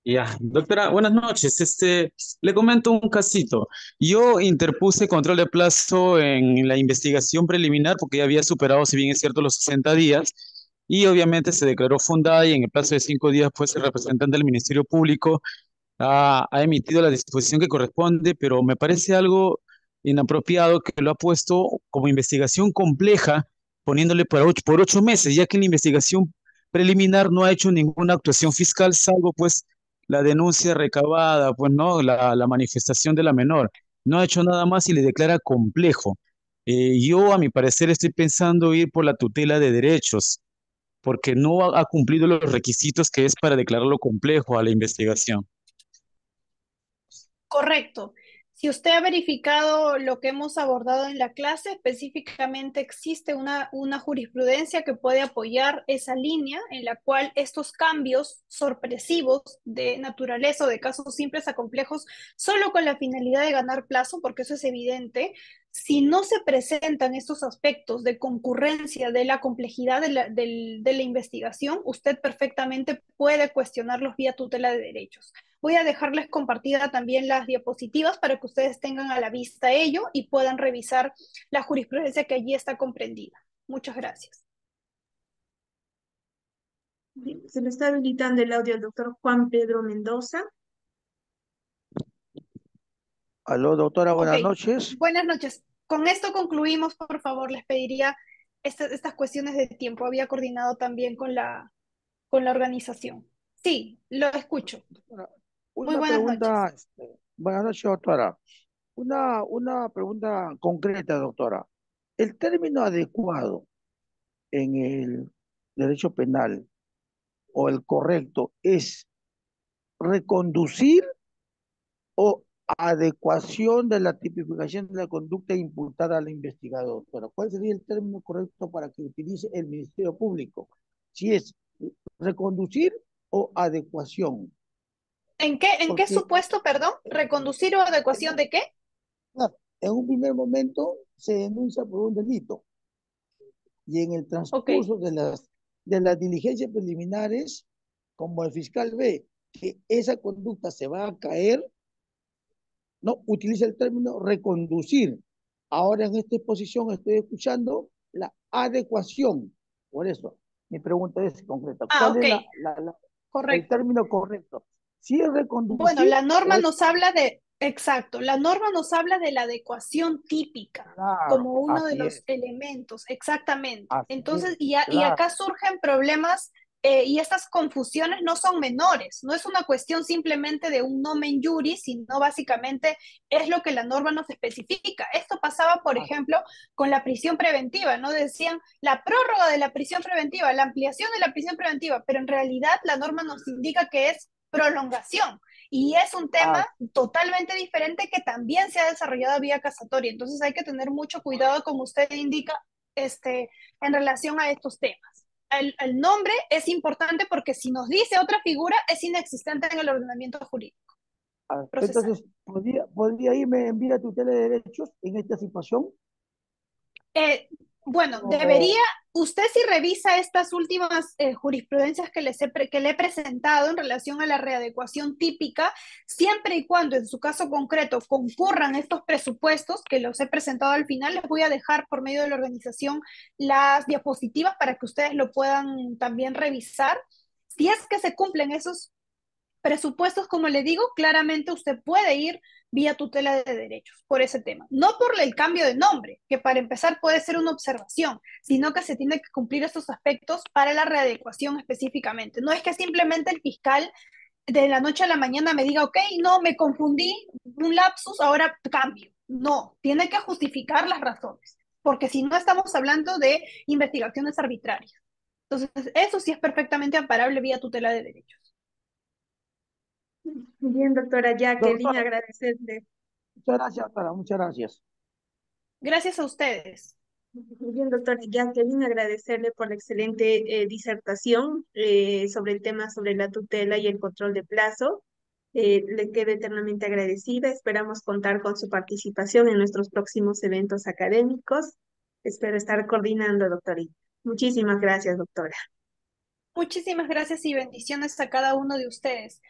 Ya, doctora, buenas noches. Le comento un casito. Yo interpuse control de plazo en la investigación preliminar porque ya había superado, si bien es cierto, los 60 días y obviamente se declaró fundada y en el plazo de 5 días, pues el representante del Ministerio Público ha emitido la disposición que corresponde, pero me parece algo inapropiado que lo ha puesto como investigación compleja, poniéndole por 8 meses, ya que en la investigación preliminar no ha hecho ninguna actuación fiscal, salvo pues la denuncia recabada, pues no, la manifestación de la menor. No ha hecho nada más y le declara complejo. Yo, a mi parecer, estoy pensando ir por la tutela de derechos, porque no ha cumplido los requisitos que es para declararlo complejo a la investigación. Correcto. Si usted ha verificado lo que hemos abordado en la clase, específicamente existe una jurisprudencia que puede apoyar esa línea en la cual estos cambios sorpresivos de naturaleza o de casos simples a complejos, solo con la finalidad de ganar plazo, porque eso es evidente, si no se presentan estos aspectos de concurrencia de la complejidad de la investigación, usted perfectamente puede cuestionarlos vía tutela de derechos. Voy a dejarles compartida también las diapositivas para que ustedes tengan a la vista ello y puedan revisar la jurisprudencia que allí está comprendida. Muchas gracias. Bien, se le está habilitando el audio al doctor Juan Pedro Mendoza. Aló, doctora, Ok, buenas noches. buenas noches. Con esto concluimos, por favor, les pediría estas cuestiones de tiempo. Había coordinado también con la organización. Sí, lo escucho. Doctora, Muy una buenas noches. pregunta, buenas noches, doctora. Una pregunta concreta, doctora. ¿El término adecuado en el derecho penal o el correcto es reconducir o adecuación de la tipificación de la conducta imputada al investigador? Doctora, ¿cuál sería el término correcto para que utilice el Ministerio Público? Si es reconducir o adecuación. ¿En qué Porque supuesto, perdón? ¿Reconducir o adecuación de qué? claro, en un primer momento se denuncia por un delito y en el Ok. transcurso de las diligencias preliminares, como el fiscal ve que esa conducta se va a caer, no utiliza el término reconducir. Ahora en esta exposición estoy escuchando la adecuación. Por eso, mi pregunta es concreta. Ah, ¿Cuál ok, es el correcto. término correcto? ¿Si es Bueno, reconducir la o norma es... nos habla exacto, la norma nos habla de la adecuación típica Claro, como uno de así los es, elementos, exactamente. así Entonces, es, y acá claro. surgen problemas y estas confusiones no son menores, no es una cuestión simplemente de un nomen juris, sino básicamente es lo que la norma nos especifica. Esto pasaba, por ejemplo, con la prisión preventiva, ¿no? Decían la prórroga de la prisión preventiva, la ampliación de la prisión preventiva, pero en realidad la norma nos indica que es prolongación. Y es un tema Ah, totalmente diferente que también se ha desarrollado vía casatoria. Entonces hay que tener mucho cuidado, como usted indica, en relación a estos temas. El nombre es importante porque si nos dice otra figura, es inexistente en el ordenamiento jurídico procesal. entonces, ¿podría irme en vía tutela de derechos en esta situación? Eh, bueno, debería, O, usted si revisa estas últimas jurisprudencias que le he presentado en relación a la readecuación típica, siempre y cuando en su caso concreto concurran estos presupuestos que los he presentado al final, les voy a dejar por medio de la organización las diapositivas para que ustedes lo puedan también revisar. Si es que se cumplen esos presupuestos, como le digo, claramente usted puede ir vía tutela de derechos por ese tema. No por el cambio de nombre, que para empezar puede ser una observación, sino que se tiene que cumplir estos aspectos para la readecuación específicamente. No es que simplemente el fiscal de la noche a la mañana me diga, ok, no, me confundí, un lapsus, ahora cambio. No, tiene que justificar las razones, porque si no estamos hablando de investigaciones arbitrarias. Entonces, eso sí es perfectamente amparable vía tutela de derechos. Bien, doctora Jacqueline, doctora, agradecerle. muchas gracias, doctora, muchas gracias. Gracias a ustedes. Bien, doctora Jacqueline, agradecerle por la excelente disertación sobre el tema sobre la tutela y el control de plazo. Le quedo eternamente agradecida. Esperamos contar con su participación en nuestros próximos eventos académicos. Espero estar coordinando, doctorita. Muchísimas gracias, doctora. Muchísimas gracias y bendiciones a cada uno de ustedes.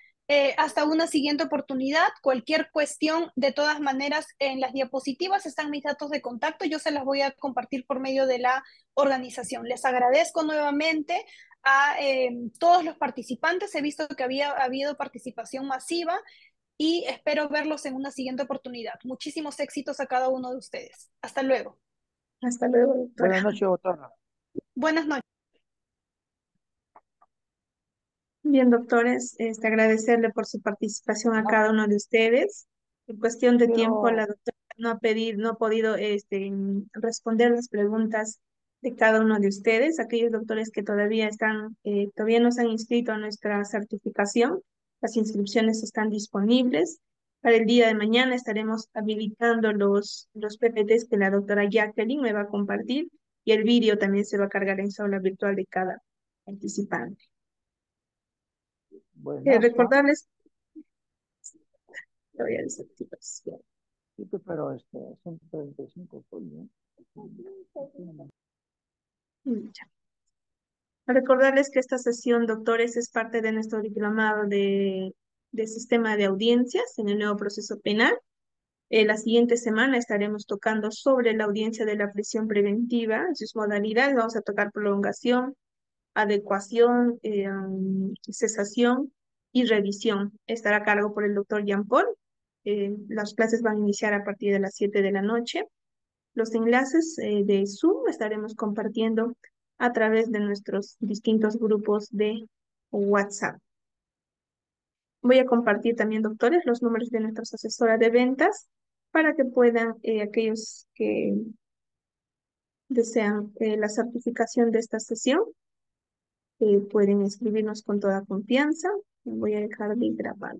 Hasta una siguiente oportunidad. Cualquier cuestión, de todas maneras, en las diapositivas están mis datos de contacto. Yo se las voy a compartir por medio de la organización. Les agradezco nuevamente a todos los participantes. He visto que había habido participación masiva y espero verlos en una siguiente oportunidad. Muchísimos éxitos a cada uno de ustedes. Hasta luego. Hasta luego, doctora. Buenas noches, doctora. Buenas noches. Bien, doctores, agradecerle por su participación a No, cada uno de ustedes. En cuestión de tiempo, la quiero, doctora no ha podido responder las preguntas de cada uno de ustedes. Aquellos doctores que todavía no se han inscrito a nuestra certificación, las inscripciones están disponibles. Para el día de mañana estaremos habilitando los PPTs que la doctora Jacqueline me va a compartir y el vídeo también se va a cargar en su aula virtual de cada participante. buenas, Recordarles, lo voy a desactivar. sí, pero son 35 folios. Ya. Recordarles que esta sesión, doctores, es parte de nuestro diplomado de sistema de audiencias en el nuevo proceso penal. La siguiente semana estaremos tocando sobre la audiencia de la prisión preventiva, en sus modalidades. Vamos a tocar prolongación, adecuación, cesación y revisión. Estará a cargo por el doctor Jean Paul. Las clases van a iniciar a partir de las 7 de la noche. Los enlaces de Zoom estaremos compartiendo a través de nuestros distintos grupos de WhatsApp. Voy a compartir también, doctores, los números de nuestras asesoras de ventas para que puedan, aquellos que desean la certificación de esta sesión, pueden escribirnos con toda confianza. Voy a dejar de grabar.